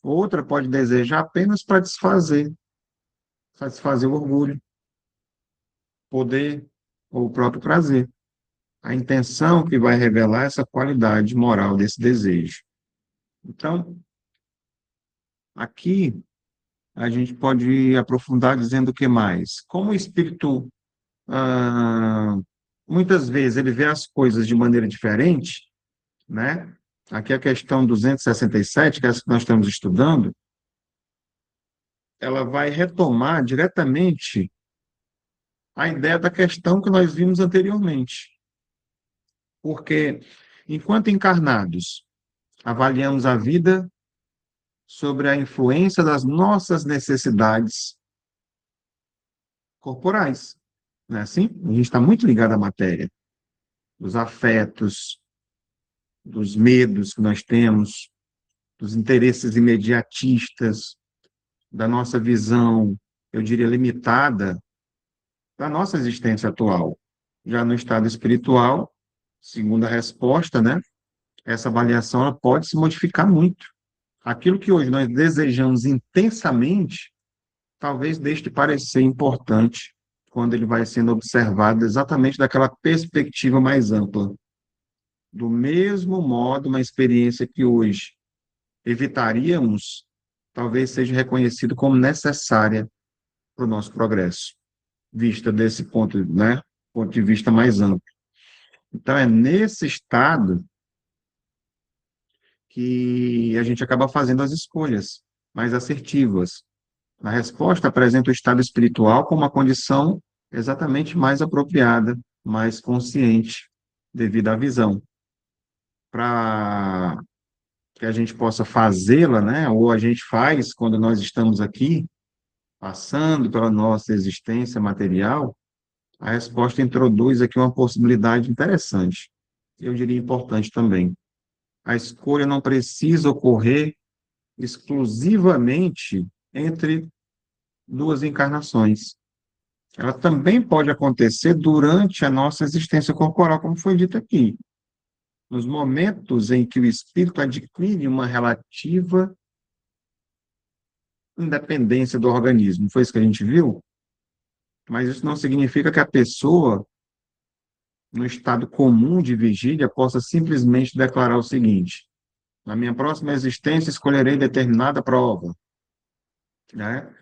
Outra pode desejar apenas para satisfazer o orgulho, poder ou o próprio prazer. A intenção que vai revelar essa qualidade moral desse desejo. Então, aqui a gente pode aprofundar dizendo o que mais? Como o espírito, ah, muitas vezes, ele vê as coisas de maneira diferente, né? Aqui a questão 267, que é essa que nós estamos estudando, ela vai retomar diretamente a ideia da questão que nós vimos anteriormente. Porque, enquanto encarnados, avaliamos a vida sobre a influência das nossas necessidades corporais. Não é assim? A gente está muito ligado à matéria, dos afetos, dos medos que nós temos, dos interesses imediatistas, da nossa visão, eu diria, limitada da nossa existência atual. Já no estado espiritual, segundo a resposta, né, essa avaliação ela pode se modificar muito. Aquilo que hoje nós desejamos intensamente, talvez deixe de parecer importante quando ele vai sendo observado exatamente daquela perspectiva mais ampla. Do mesmo modo, uma experiência que hoje evitaríamos, talvez seja reconhecido como necessária para o nosso progresso, vista desse ponto, né, ponto de vista mais amplo. Então, é nesse estado que a gente acaba fazendo as escolhas mais assertivas. A resposta apresenta o estado espiritual como uma condição exatamente mais apropriada, mais consciente, devido à visão. Para que a gente possa fazê-la, né, ou a gente faz quando nós estamos aqui, passando pela nossa existência material, a resposta introduz aqui uma possibilidade interessante, eu diria importante também. A escolha não precisa ocorrer exclusivamente entre duas encarnações. Ela também pode acontecer durante a nossa existência corporal, como foi dito aqui. Nos momentos em que o espírito adquire uma relativa independência do organismo. Foi isso que a gente viu? Mas isso não significa que a pessoa, no estado comum de vigília, possa simplesmente declarar o seguinte: na minha próxima existência escolherei determinada prova, né?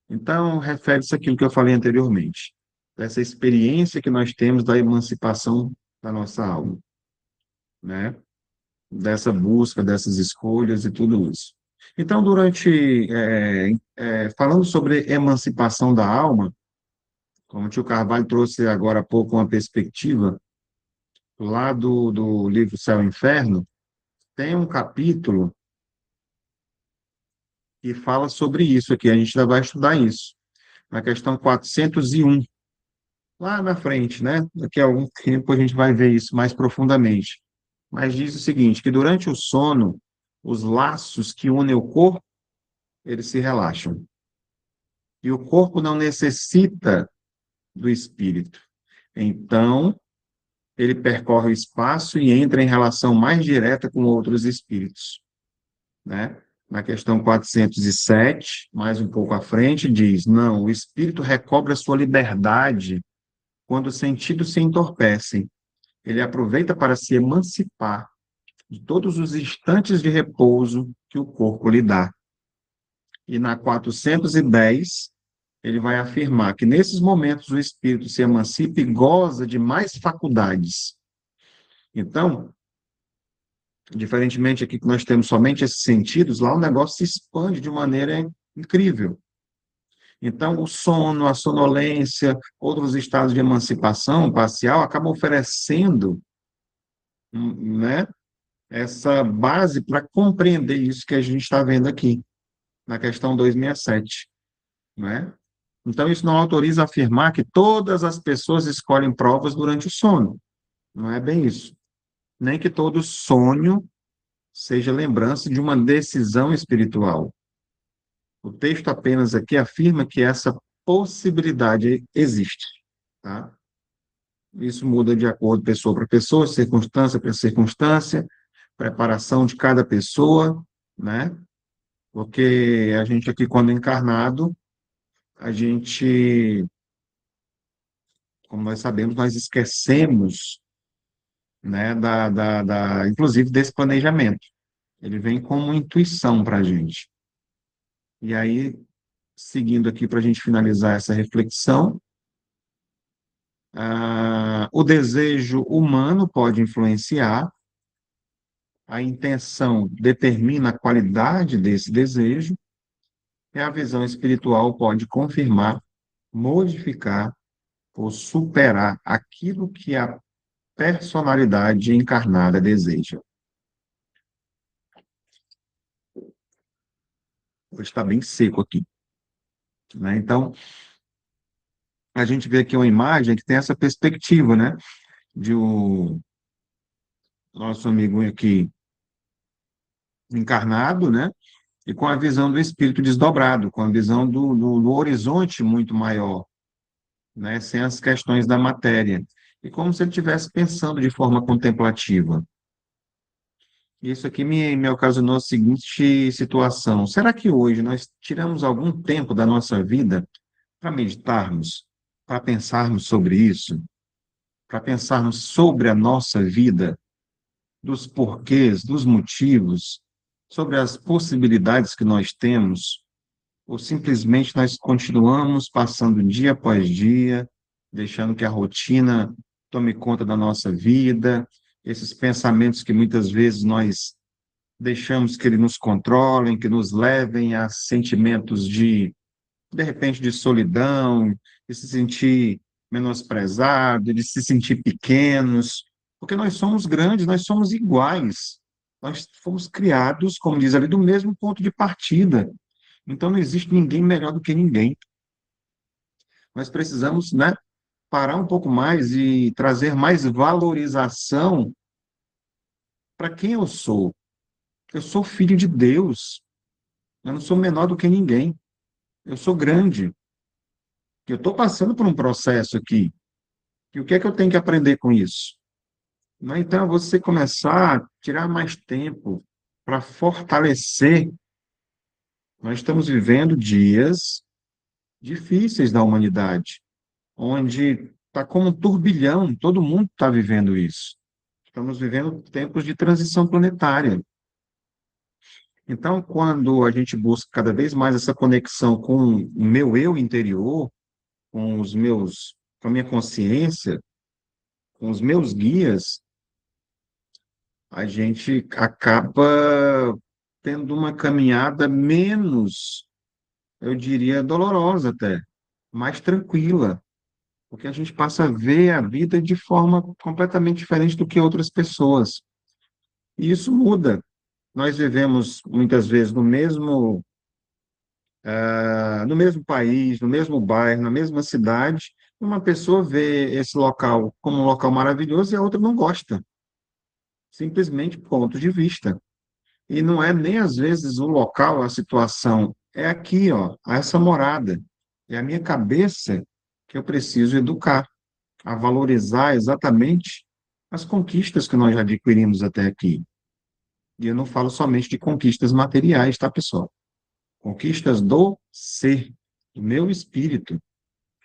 Então, refere-se àquilo que eu falei anteriormente, dessa experiência que nós temos da emancipação da nossa alma, né? Dessa busca, dessas escolhas e tudo isso. Então, falando sobre emancipação da alma, como o tio Carvalho trouxe agora há pouco uma perspectiva, lá do livro Céu e Inferno, tem um capítulo que fala sobre isso aqui, a gente ainda vai estudar isso, na questão 401, lá na frente, né? Daqui a algum tempo a gente vai ver isso mais profundamente. Mas diz o seguinte, que durante o sono, os laços que unem o corpo, eles se relaxam. E o corpo não necessita do espírito. Então, ele percorre o espaço e entra em relação mais direta com outros espíritos, né? Na questão 407, mais um pouco à frente, diz: não, o espírito recobra sua liberdade quando os sentidos se entorpecem. Ele aproveita para se emancipar de todos os instantes de repouso que o corpo lhe dá. E na 410, ele vai afirmar que nesses momentos o espírito se emancipa e goza de mais faculdades. Então, diferentemente aqui que nós temos somente esses sentidos, lá o negócio se expande de maneira incrível. Então, o sono, a sonolência, outros estados de emancipação parcial acabam oferecendo, né, essa base para compreender isso que a gente está vendo aqui, na questão 267, né? Então, isso não autoriza a afirmar que todas as pessoas escolhem provas durante o sono. Não é bem isso. Nem que todo sonho seja lembrança de uma decisão espiritual. O texto apenas aqui afirma que essa possibilidade existe, tá? Isso muda de acordo pessoa para pessoa, circunstância para circunstância, preparação de cada pessoa, né? Porque a gente aqui, quando encarnado, a gente, como nós sabemos, nós esquecemos, né, inclusive desse planejamento. Ele vem como intuição para a gente. E aí, seguindo aqui para a gente finalizar essa reflexão, o desejo humano pode influenciar, a intenção determina a qualidade desse desejo, e a visão espiritual pode confirmar, modificar ou superar aquilo que a personalidade encarnada deseja. Hoje está bem seco aqui, né? Então, a gente vê aqui uma imagem que tem essa perspectiva, né? De o nosso amigo aqui encarnado, né? E com a visão do espírito desdobrado, com a visão do horizonte muito maior, né? Sem as questões da matéria. E como se ele estivesse pensando de forma contemplativa. Isso aqui me ocasionou a seguinte situação. Será que hoje nós tiramos algum tempo da nossa vida para meditarmos, para pensarmos sobre isso, para pensarmos sobre a nossa vida, dos porquês, dos motivos, sobre as possibilidades que nós temos, ou simplesmente nós continuamos passando dia após dia, deixando que a rotina tome conta da nossa vida, esses pensamentos que muitas vezes nós deixamos que ele nos controlem, que nos levem a sentimentos de repente, de solidão, de se sentir menosprezado, de se sentir pequenos, porque nós somos grandes, nós somos iguais. Nós fomos criados, como diz ali, do mesmo ponto de partida. Então, não existe ninguém melhor do que ninguém. Nós precisamos, né, parar um pouco mais e trazer mais valorização para quem eu sou. Eu sou filho de Deus. Eu não sou menor do que ninguém. Eu sou grande. Eu estou passando por um processo aqui. E o que é que eu tenho que aprender com isso? Né? Então, você começar a tirar mais tempo para fortalecer. Nós estamos vivendo dias difíceis da humanidade, onde está como um turbilhão, todo mundo está vivendo isso. Estamos vivendo tempos de transição planetária. Então, quando a gente busca cada vez mais essa conexão com o meu eu interior, com a minha consciência, com os meus guias, a gente acaba tendo uma caminhada menos, eu diria, dolorosa até, mais tranquila, porque a gente passa a ver a vida de forma completamente diferente do que outras pessoas. E isso muda. Nós vivemos muitas vezes no mesmo país, no mesmo bairro, na mesma cidade. Uma pessoa vê esse local como um local maravilhoso e a outra não gosta, simplesmente ponto de vista. E não é nem às vezes o local, a situação, é aqui, ó, essa morada. É a minha cabeça que eu preciso educar, a valorizar exatamente as conquistas que nós já adquirimos até aqui. E eu não falo somente de conquistas materiais, tá, pessoal? Conquistas do ser, do meu espírito.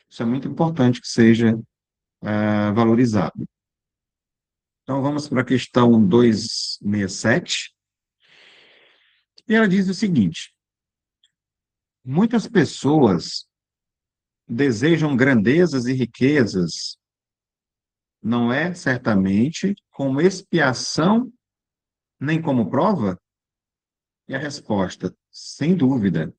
Isso é muito importante que seja valorizado. Então, vamos para a questão 267. E ela diz o seguinte: muitas pessoas desejam grandezas e riquezas, não é certamente como expiação nem como prova? E a resposta, sem dúvida,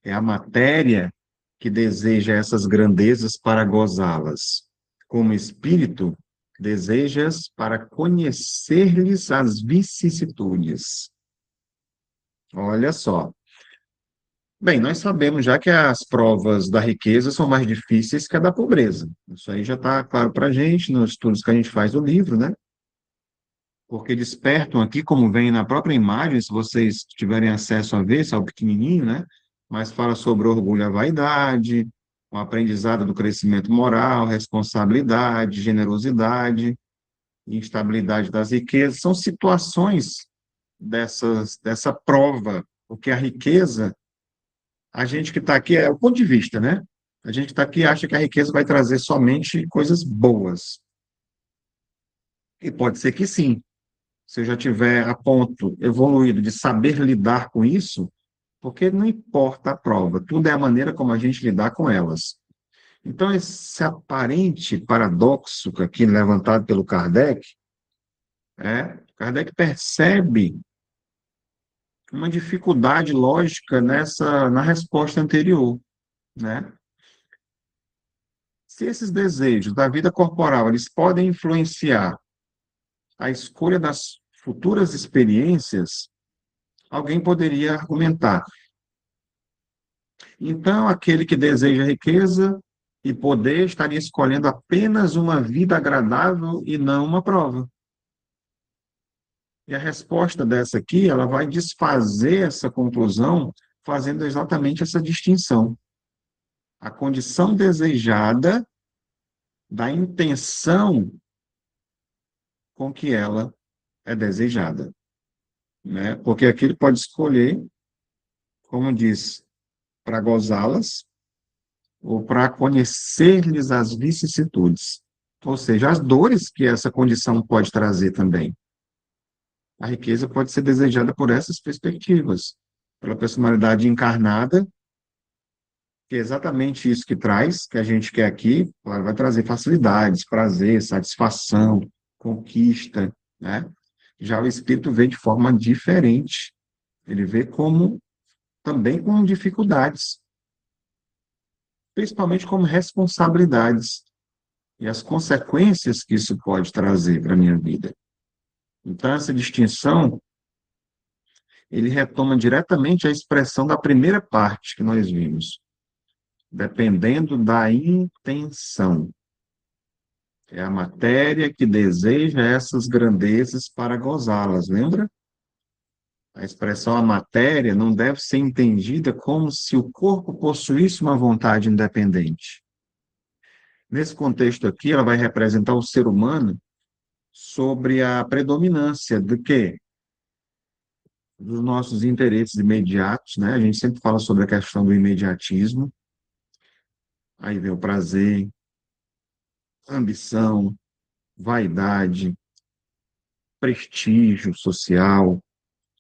é a matéria que deseja essas grandezas para gozá-las. Como espírito, desejas para conhecer-lhes as vicissitudes. Olha só. Bem, nós sabemos já que as provas da riqueza são mais difíceis que a da pobreza. Isso aí já está claro para a gente nos estudos que a gente faz do livro, né? Porque despertam aqui, como vem na própria imagem, se vocês tiverem acesso a ver, só o pequenininho, né? Mas fala sobre orgulho e a vaidade, o aprendizado do crescimento moral, responsabilidade, generosidade, instabilidade das riquezas. São situações dessa prova, porque a riqueza, a gente que está aqui, é o ponto de vista, né? A gente que está aqui acha que a riqueza vai trazer somente coisas boas. E pode ser que sim. Se eu já tiver a ponto evoluído de saber lidar com isso, porque não importa a prova, tudo é a maneira como a gente lidar com elas. Então, esse aparente paradoxo aqui levantado pelo Kardec, Kardec percebe uma dificuldade lógica na resposta anterior, né? Se esses desejos da vida corporal, eles podem influenciar a escolha das futuras experiências, alguém poderia argumentar. Então, aquele que deseja riqueza e poder estaria escolhendo apenas uma vida agradável e não uma prova. E a resposta dessa aqui, ela vai desfazer essa conclusão, fazendo exatamente essa distinção. A condição desejada da intenção com que ela é desejada, né? Porque aqui ele pode escolher, como diz, para gozá-las ou para conhecer-lhes as vicissitudes, ou seja, as dores que essa condição pode trazer também. A riqueza pode ser desejada por essas perspectivas, pela personalidade encarnada, que é exatamente isso que traz, que a gente quer aqui, ela vai trazer facilidades, prazer, satisfação, conquista, né? Já o espírito vê de forma diferente, ele vê como, também com dificuldades, principalmente como responsabilidades, e as consequências que isso pode trazer para a minha vida. Então, essa distinção, ele retoma diretamente a expressão da primeira parte que nós vimos. dependendo da intenção. É a matéria que deseja essas grandezas para gozá-las, lembra? A expressão a matéria não deve ser entendida como se o corpo possuísse uma vontade independente. Nesse contexto aqui, ela vai representar o ser humano sobre a predominância do quê? Dos nossos interesses imediatos, né? A gente sempre fala sobre a questão do imediatismo, aí vem o prazer, ambição, vaidade, prestígio social,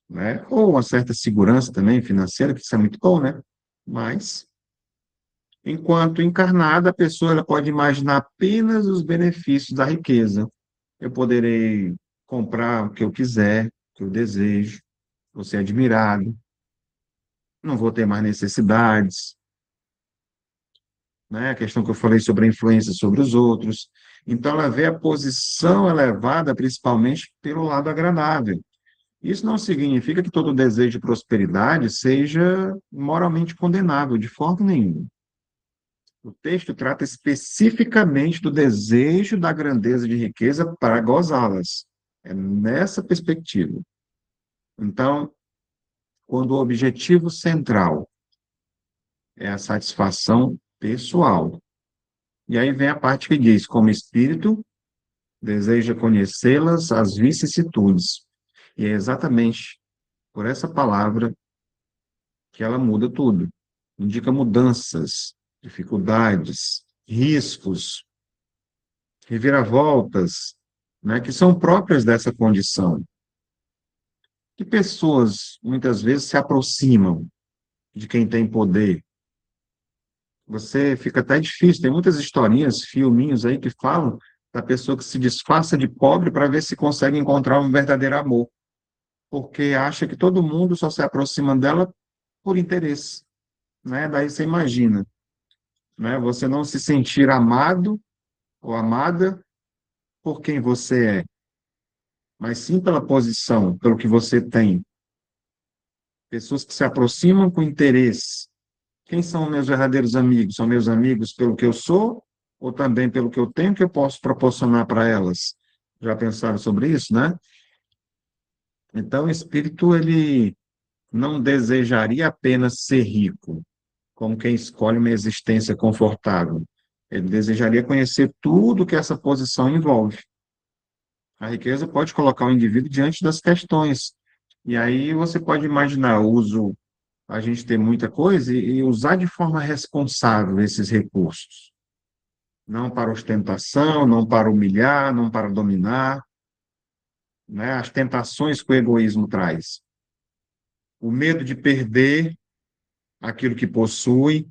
né? Ou uma certa segurança também financeira, que isso é muito bom, né? Mas, enquanto encarnada, a pessoa ela pode imaginar apenas os benefícios da riqueza. Eu poderei comprar o que eu quiser, o que eu desejo, vou ser admirado, não vou ter mais necessidades, né? A questão que eu falei sobre a influência sobre os outros. Então, ela vê a posição elevada principalmente pelo lado agradável. Isso não significa que todo desejo de prosperidade seja moralmente condenável, de forma nenhuma. O texto trata especificamente do desejo da grandeza de riqueza para gozá-las. É nessa perspectiva. Então, quando o objetivo central é a satisfação pessoal, e aí vem a parte que diz, como espírito, deseja conhecê-las, as vicissitudes. E é exatamente por essa palavra que ela muda tudo. Indica mudanças, dificuldades, riscos, reviravoltas, né, que são próprias dessa condição. Que pessoas, muitas vezes, se aproximam de quem tem poder. Você fica até difícil, tem muitas historinhas, filminhos aí que falam da pessoa que se disfarça de pobre para ver se consegue encontrar um verdadeiro amor, porque acha que todo mundo só se aproxima dela por interesse, né? Daí você imagina, né? Você não se sentir amado ou amada por quem você é, mas sim pela posição, pelo que você tem. Pessoas que se aproximam com interesse. Quem são meus verdadeiros amigos? São meus amigos pelo que eu sou ou também pelo que eu tenho que eu posso proporcionar para elas? Já pensaram sobre isso, né? Então, o espírito, ele não desejaria apenas ser rico, como quem escolhe uma existência confortável. Ele desejaria conhecer tudo que essa posição envolve. A riqueza pode colocar o indivíduo diante das questões. E aí você pode imaginar o uso, a gente ter muita coisa e usar de forma responsável esses recursos. Não para ostentação, não para humilhar, não para dominar, né? As tentações que o egoísmo traz. O medo de perder aquilo que possui.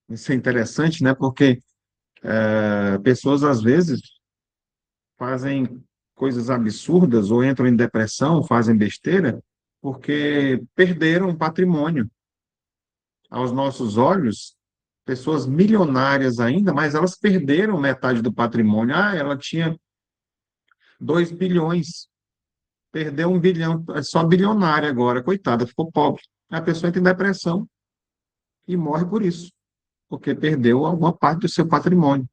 Isso é interessante, né? Porque pessoas, às vezes, fazem coisas absurdas ou entram em depressão, fazem besteira, porque perderam patrimônio. Aos nossos olhos, pessoas milionárias ainda, mas elas perderam metade do patrimônio. Ah, ela tinha 2 bilhões, perdeu 1 bilhão, é só bilionária agora, coitada, ficou pobre. A pessoa entra em depressão e morre por isso, porque perdeu alguma parte do seu patrimônio.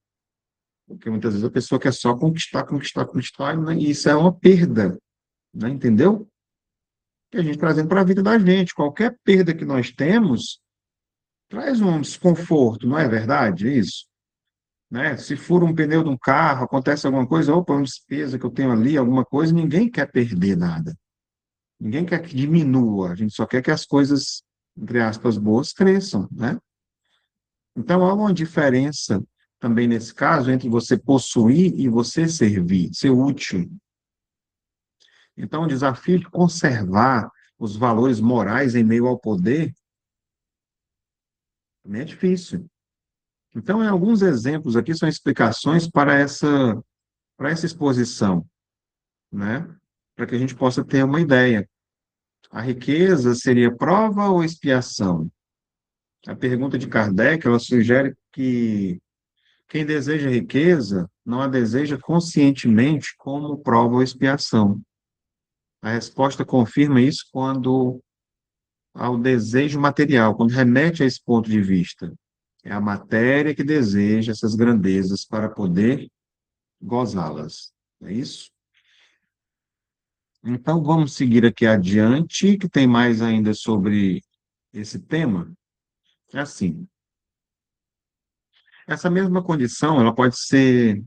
Porque muitas vezes a pessoa quer só conquistar, conquistar, conquistar, né? E isso é uma perda, né? Entendeu? Que a gente trazendo para a vida da gente. Qualquer perda que nós temos traz um desconforto, não é verdade? Isso, né? Se fura um pneu de um carro, acontece alguma coisa, opa, uma despesa que eu tenho ali, alguma coisa, ninguém quer perder nada. Ninguém quer que diminua, a gente só quer que as coisas, entre aspas, boas cresçam, né? Então, há uma diferença também nesse caso entre você possuir e você servir, ser útil. Então, o desafio de conservar os valores morais em meio ao poder também é difícil. Então, alguns exemplos aqui são explicações para essa exposição, né? Para que a gente possa ter uma ideia. A riqueza seria prova ou expiação? A pergunta de Kardec, ela sugere que quem deseja riqueza não a deseja conscientemente como prova ou expiação. A resposta confirma isso quando ao desejo material, quando remete a esse ponto de vista. É a matéria que deseja essas grandezas para poder gozá-las. É isso? Então, vamos seguir aqui adiante, que tem mais ainda sobre esse tema. É assim, essa mesma condição, ela pode ser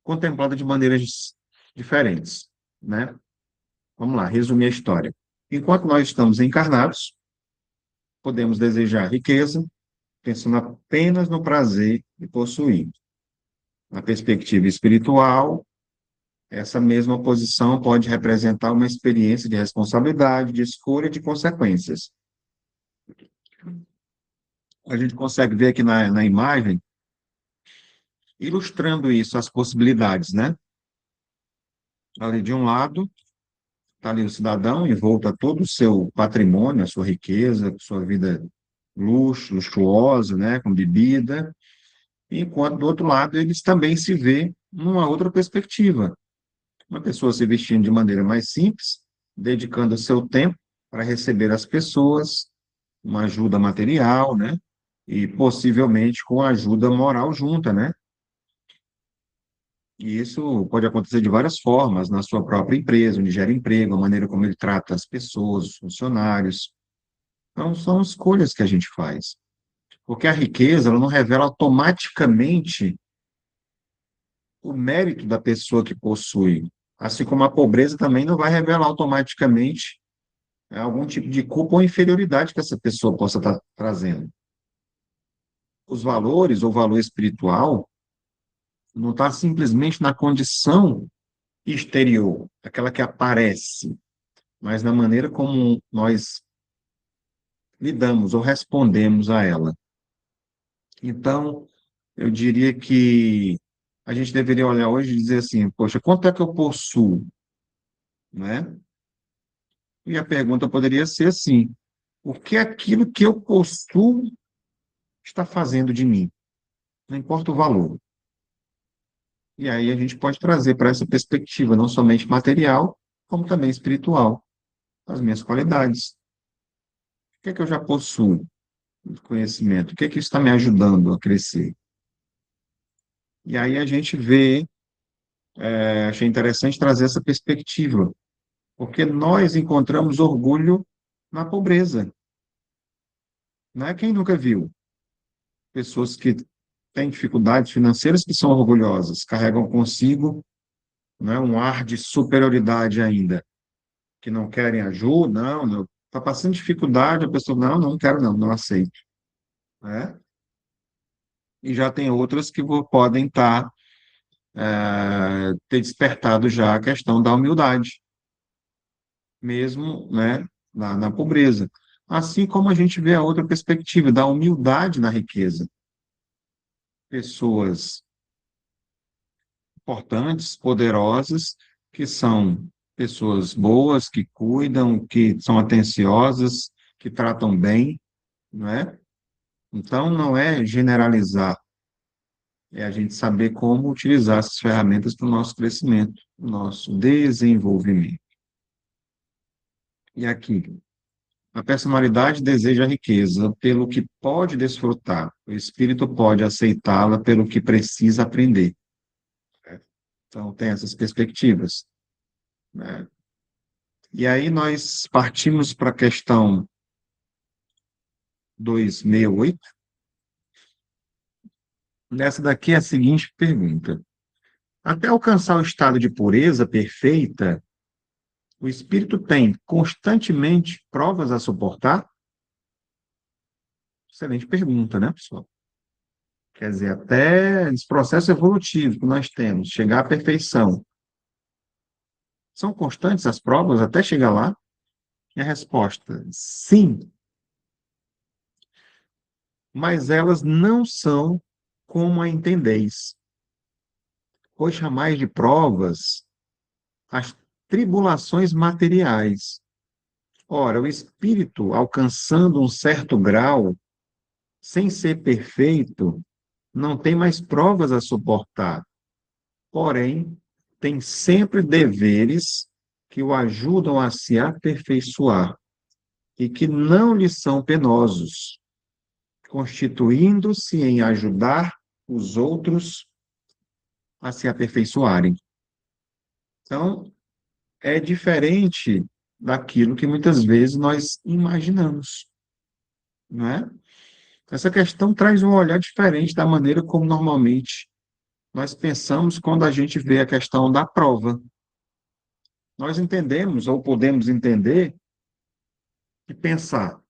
contemplada de maneiras diferentes, né? Vamos lá, resumir a história. Enquanto nós estamos encarnados, podemos desejar riqueza, pensando apenas no prazer de possuir. Na perspectiva espiritual, essa mesma posição pode representar uma experiência de responsabilidade, de escolha e de consequências. A gente consegue ver aqui na imagem, ilustrando isso, as possibilidades, né? Ali de um lado, está ali o cidadão envolto a todo o seu patrimônio, a sua riqueza, sua vida luxuosa, né? Com bebida, enquanto do outro lado eles também se vê numa outra perspectiva. Uma pessoa se vestindo de maneira mais simples, dedicando o seu tempo para receber as pessoas, uma ajuda material, né? E possivelmente com ajuda moral junta, né? E isso pode acontecer de várias formas, na sua própria empresa, onde gera emprego, a maneira como ele trata as pessoas, os funcionários. Então, são escolhas que a gente faz. Porque a riqueza, ela não revela automaticamente o mérito da pessoa que possui, assim como a pobreza também não vai revelar automaticamente algum tipo de culpa ou inferioridade que essa pessoa possa estar trazendo. Os valores, ou valor espiritual, não está simplesmente na condição exterior, aquela que aparece, mas na maneira como nós lidamos ou respondemos a ela. Então, eu diria que a gente deveria olhar hoje e dizer assim, poxa, quanto é que eu possuo, né? E a pergunta poderia ser assim, o que aquilo que eu possuo está fazendo de mim? Não importa o valor. E aí a gente pode trazer para essa perspectiva, não somente material, como também espiritual, as minhas qualidades. O que é que eu já possuo de conhecimento? O que é que isso está me ajudando a crescer? E aí a gente vê, achei interessante trazer essa perspectiva, porque nós encontramos orgulho na pobreza. Não é quem nunca viu? Pessoas que têm dificuldades financeiras que são orgulhosas, carregam consigo, né, um ar de superioridade ainda, que não querem ajuda, não, está passando dificuldade, a pessoa, não quero não, não aceito, né? E já tem outras que podem estar, ter despertado já a questão da humildade, mesmo, né, na pobreza. Assim como a gente vê a outra perspectiva, da humildade na riqueza. Pessoas importantes, poderosas, que são pessoas boas, que cuidam, que são atenciosas, que tratam bem, não é? Então, não é generalizar, é a gente saber como utilizar essas ferramentas para o nosso crescimento, para o nosso desenvolvimento. E aqui, a personalidade deseja a riqueza pelo que pode desfrutar, o espírito pode aceitá-la pelo que precisa aprender. Então, tem essas perspectivas, né? E aí nós partimos para a questão 268. Nessa daqui é a seguinte pergunta: até alcançar o estado de pureza perfeita, o espírito tem constantemente provas a suportar? Excelente pergunta, né, pessoal? Quer dizer, até esse processo evolutivo que nós temos, chegar à perfeição, são constantes as provas até chegar lá? E a resposta, sim, mas elas não são como a entendeis, pois chamais de provas as tribulações materiais. Ora, o espírito, alcançando um certo grau, sem ser perfeito, não tem mais provas a suportar, porém, tem sempre deveres que o ajudam a se aperfeiçoar. e que não lhes são penosos, constituindo-se em ajudar os outros a se aperfeiçoarem. Então, é diferente daquilo que muitas vezes nós imaginamos, não é? Essa questão traz um olhar diferente da maneira como normalmente nós pensamos quando a gente vê a questão da prova. Nós entendemos, ou podemos entender, que pensar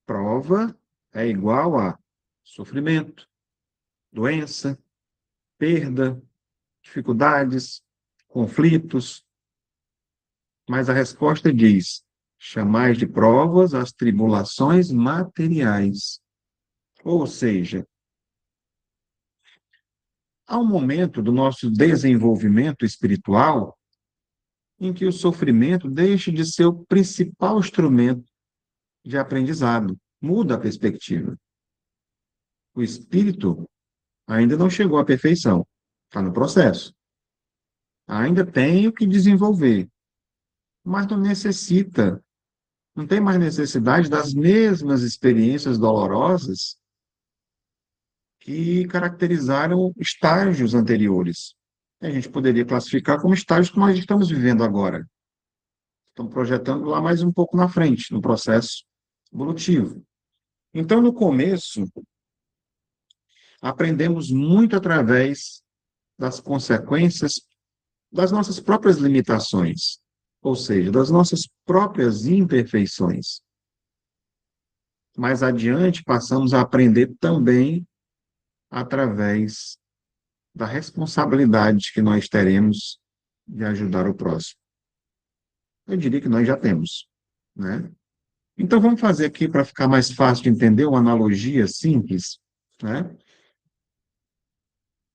prova é igual a sofrimento, doença, perda, dificuldades, conflitos, mas a resposta diz: chamais de provas as tribulações materiais. Ou seja, há um momento do nosso desenvolvimento espiritual em que o sofrimento deixa de ser o principal instrumento de aprendizado, muda a perspectiva. O espírito ainda não chegou à perfeição, está no processo. Ainda tem o que desenvolver, mas não tem mais necessidade das mesmas experiências dolorosas que caracterizaram estágios anteriores. A gente poderia classificar como estágios que nós estamos vivendo agora. Estamos projetando lá mais um pouco na frente, no processo evolutivo. Então, no começo, aprendemos muito através das consequências das nossas próprias limitações, ou seja, das nossas próprias imperfeições. Mais adiante, passamos a aprender também através da responsabilidade que nós teremos de ajudar o próximo. Eu diria que nós já temos, né? Então, vamos fazer aqui, para ficar mais fácil de entender, uma analogia simples, né?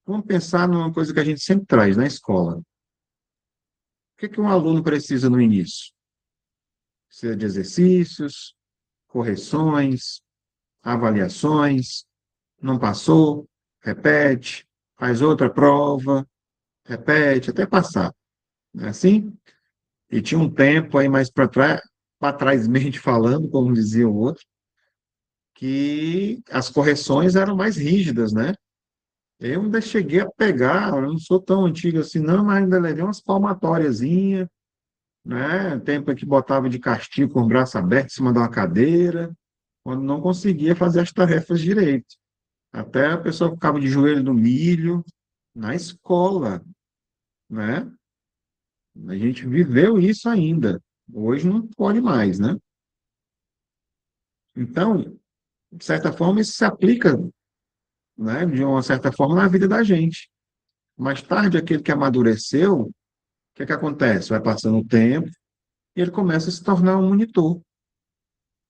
Vamos pensar numa coisa que a gente sempre traz na escola. O que um aluno precisa no início? Precisa de exercícios, correções, avaliações, não passou, repete, faz outra prova, repete, até passar. Não é assim? E tinha um tempo aí mais para trás mente falando, como dizia o outro, que as correções eram mais rígidas, né? Eu ainda cheguei a pegar, eu não sou tão antigo assim, não, mas ainda levei umas palmatóriazinhas, né? Tempo que botava de castigo com o braço aberto em cima de uma cadeira, quando não conseguia fazer as tarefas direito. Até a pessoa ficava de joelho no milho, na escola, né? A gente viveu isso ainda. Hoje não pode mais, né? Então, de certa forma, isso se aplica, né, de uma certa forma, na vida da gente. Mais tarde, aquele que amadureceu, o que acontece? Vai passando o tempo e ele começa a se tornar um monitor,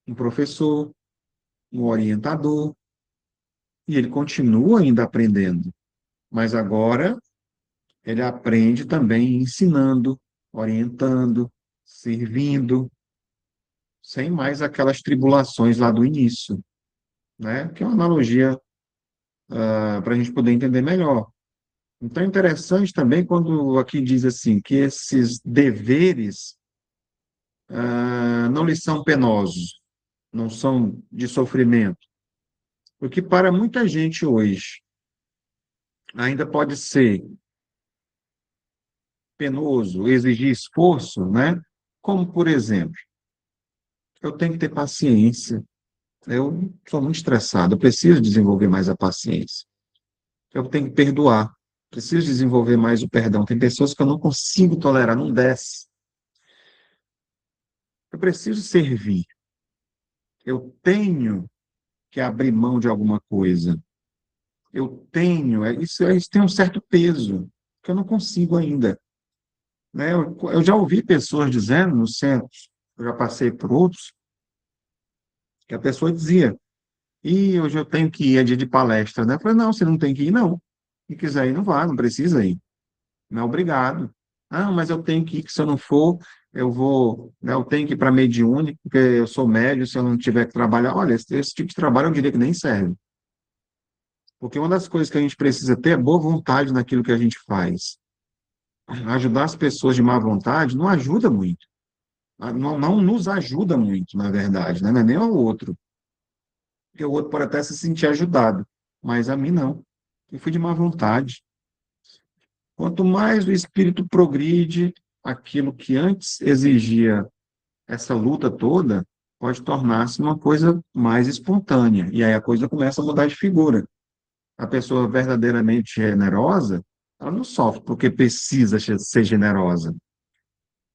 um professor, um orientador, e ele continua ainda aprendendo, mas agora ele aprende também ensinando, orientando, servindo, sem mais aquelas tribulações lá do início, né? Que é uma analogia para a gente poder entender melhor. Então é interessante também quando aqui diz assim, que esses deveres não lhes são penosos, não são de sofrimento, porque para muita gente hoje ainda pode ser penoso, exigir esforço, né? Como, por exemplo, eu tenho que ter paciência. Eu sou muito estressado, eu preciso desenvolver mais a paciência. Eu tenho que perdoar, preciso desenvolver mais o perdão. Tem pessoas que eu não consigo tolerar, não desce. Eu preciso servir. Eu tenho que abrir mão de alguma coisa. Eu tenho, isso tem um certo peso, que eu não consigo ainda. Né? Eu já ouvi pessoas dizendo no centro, eu já passei por outros, que a pessoa dizia, e hoje eu tenho que ir, é dia de palestra, né? Eu falei, não, você não tem que ir, não. Se quiser ir, não vá, não precisa ir. Não, obrigado. Ah, mas eu tenho que ir, que se eu não for, eu vou, né, eu tenho que ir para mediúnico, porque eu sou médio, se eu não tiver que trabalhar. Olha, esse tipo de trabalho eu diria que nem serve. Porque uma das coisas que a gente precisa ter é boa vontade naquilo que a gente faz. Ajudar as pessoas de má vontade não ajuda muito. não nos ajuda muito, na verdade, né? Não é nem ao outro, porque o outro pode até se sentir ajudado, mas a mim não. Eu fui de má vontade. Quanto mais o espírito progride, aquilo que antes exigia essa luta toda pode tornar-se uma coisa mais espontânea. E aí a coisa começa a mudar de figura. A pessoa verdadeiramente generosa, ela não sofre porque precisa ser generosa.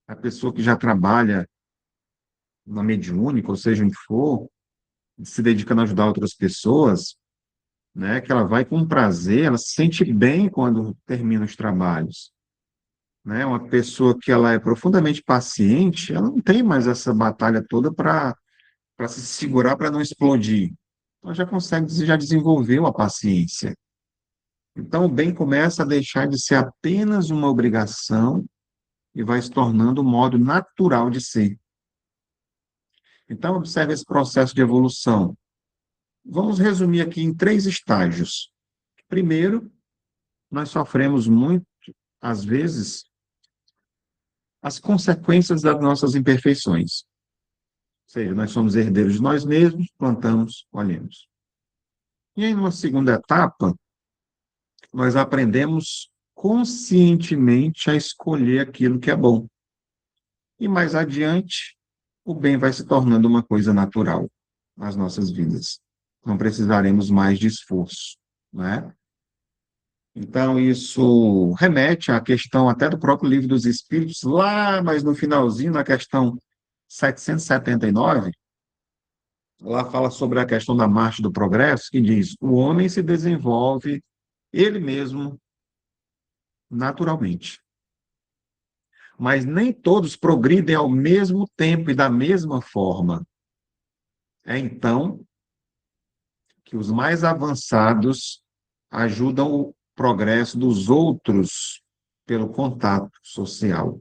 A pessoa que já trabalha na mediúnica, ou seja, onde for, se dedicando a ajudar outras pessoas, né, que ela vai com prazer, ela se sente bem quando termina os trabalhos. Né? Uma pessoa que ela é profundamente paciente, ela não tem mais essa batalha toda para se segurar para não explodir. Ela já consegue, já desenvolveu a paciência. Então, o bem começa a deixar de ser apenas uma obrigação e vai se tornando um modo natural de ser. Então, observe esse processo de evolução. Vamos resumir aqui em 3 estágios. Primeiro, nós sofremos muito, às vezes, as consequências das nossas imperfeições. Ou seja, nós somos herdeiros de nós mesmos, plantamos, colhemos. E aí, numa segunda etapa, nós aprendemos conscientemente a escolher aquilo que é bom. E mais adiante, o bem vai se tornando uma coisa natural nas nossas vidas. Não precisaremos mais de esforço, né? Então, isso remete à questão até do próprio Livro dos Espíritos, lá, mas no finalzinho, na questão 779, lá fala sobre a questão da marcha do progresso, que diz: o homem se desenvolve ele mesmo naturalmente. Mas nem todos progridem ao mesmo tempo e da mesma forma. É então que os mais avançados ajudam o progresso dos outros pelo contato social.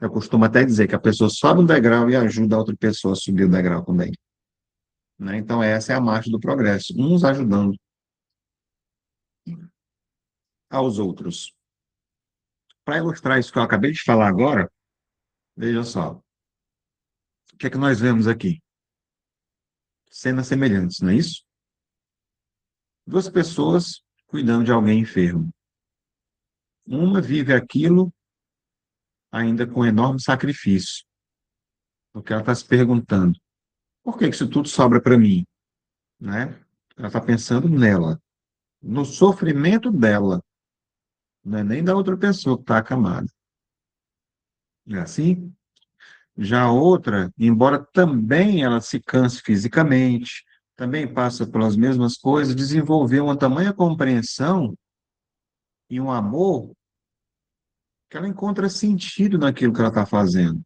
Eu costumo até dizer que a pessoa sobe um degrau e ajuda a outra pessoa a subir o degrau também. Né? Então, essa é a marcha do progresso, uns ajudando aos outros. Para ilustrar isso que eu acabei de falar agora, veja só, o que é que nós vemos aqui? Cenas semelhantes, não é isso? 2 pessoas cuidando de alguém enfermo. Uma vive aquilo ainda com enorme sacrifício, porque ela está se perguntando, por que isso tudo sobra para mim? Né? Ela está pensando nela, no sofrimento dela, não é nem da outra pessoa que está acamada. É assim? Já a outra, embora também ela se canse fisicamente, também passa pelas mesmas coisas, desenvolveu uma tamanha compreensão e um amor que ela encontra sentido naquilo que ela está fazendo,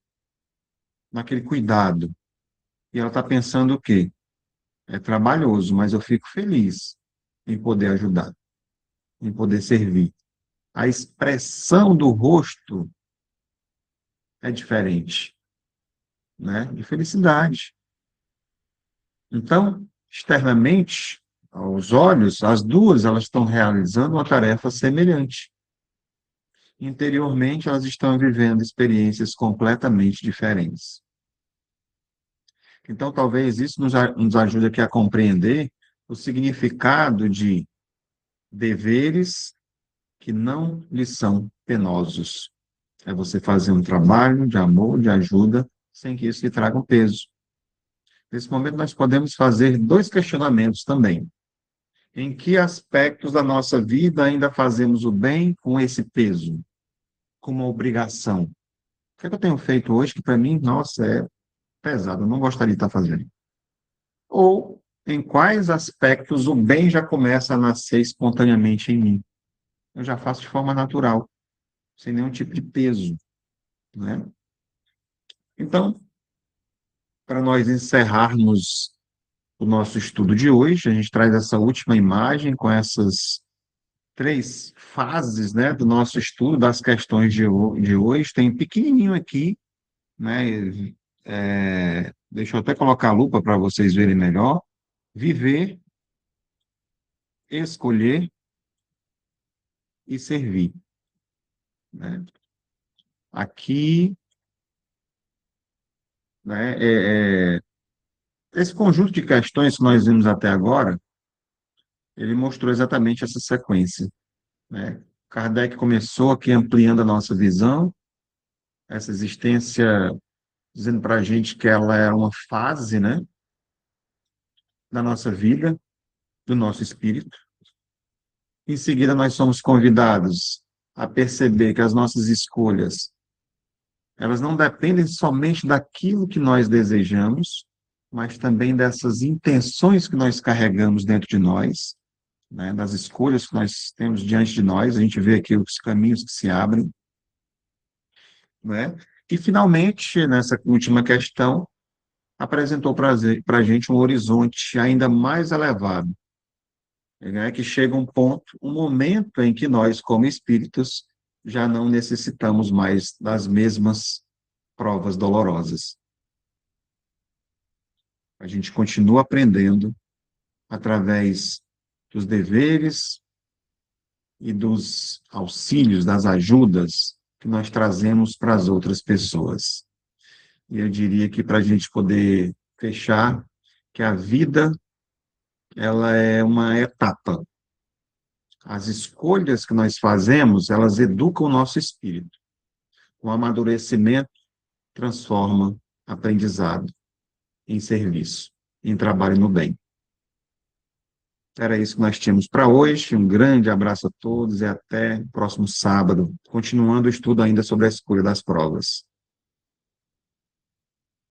naquele cuidado. E ela está pensando o quê? É trabalhoso, mas eu fico feliz em poder ajudar, em poder servir. A expressão do rosto é diferente, né? De felicidade. Então, externamente, aos olhos, as duas elas estão realizando uma tarefa semelhante. Interiormente, elas estão vivendo experiências completamente diferentes. Então, talvez isso nos ajude aqui a compreender o significado de deveres que não lhe são penosos. É você fazer um trabalho de amor, de ajuda, sem que isso lhe traga um peso. Nesse momento, nós podemos fazer 2 questionamentos também. Em que aspectos da nossa vida ainda fazemos o bem com esse peso, com uma obrigação? O que é que eu tenho feito hoje que, para mim, nossa, é pesado, eu não gostaria de estar fazendo? Ou em quais aspectos o bem já começa a nascer espontaneamente em mim? Eu já faço de forma natural, sem nenhum tipo de peso, né? Então, para nós encerrarmos o nosso estudo de hoje, a gente traz essa última imagem com essas 3 fases, né, do nosso estudo das questões de hoje. Tem pequenininho aqui, né? Deixa eu até colocar a lupa para vocês verem melhor. Viver, escolher e servir, né? Aqui né? Esse conjunto de questões que nós vimos até agora, ele mostrou exatamente essa sequência, né? Kardec começou aqui ampliando a nossa visão, essa existência, dizendo para a gente que ela é uma fase, né, da nossa vida, do nosso espírito. Em seguida, nós somos convidados a perceber que as nossas escolhas, elas não dependem somente daquilo que nós desejamos, mas também dessas intenções que nós carregamos dentro de nós, né, das escolhas que nós temos diante de nós. A gente vê aqui os caminhos que se abrem, né? E, finalmente, nessa última questão, apresentou para a gente um horizonte ainda mais elevado, né, que chega um ponto, um momento em que nós, como espíritos, já não necessitamos mais das mesmas provas dolorosas. A gente continua aprendendo através dos deveres e dos auxílios, das ajudas que nós trazemos para as outras pessoas. E eu diria que para a gente poder fechar, que a vida, ela é uma etapa. As escolhas que nós fazemos, elas educam o nosso espírito. O amadurecimento transforma aprendizado em serviço, em trabalho no bem. Era isso que nós tínhamos para hoje. Um grande abraço a todos e até o próximo sábado, continuando o estudo ainda sobre a escolha das provas.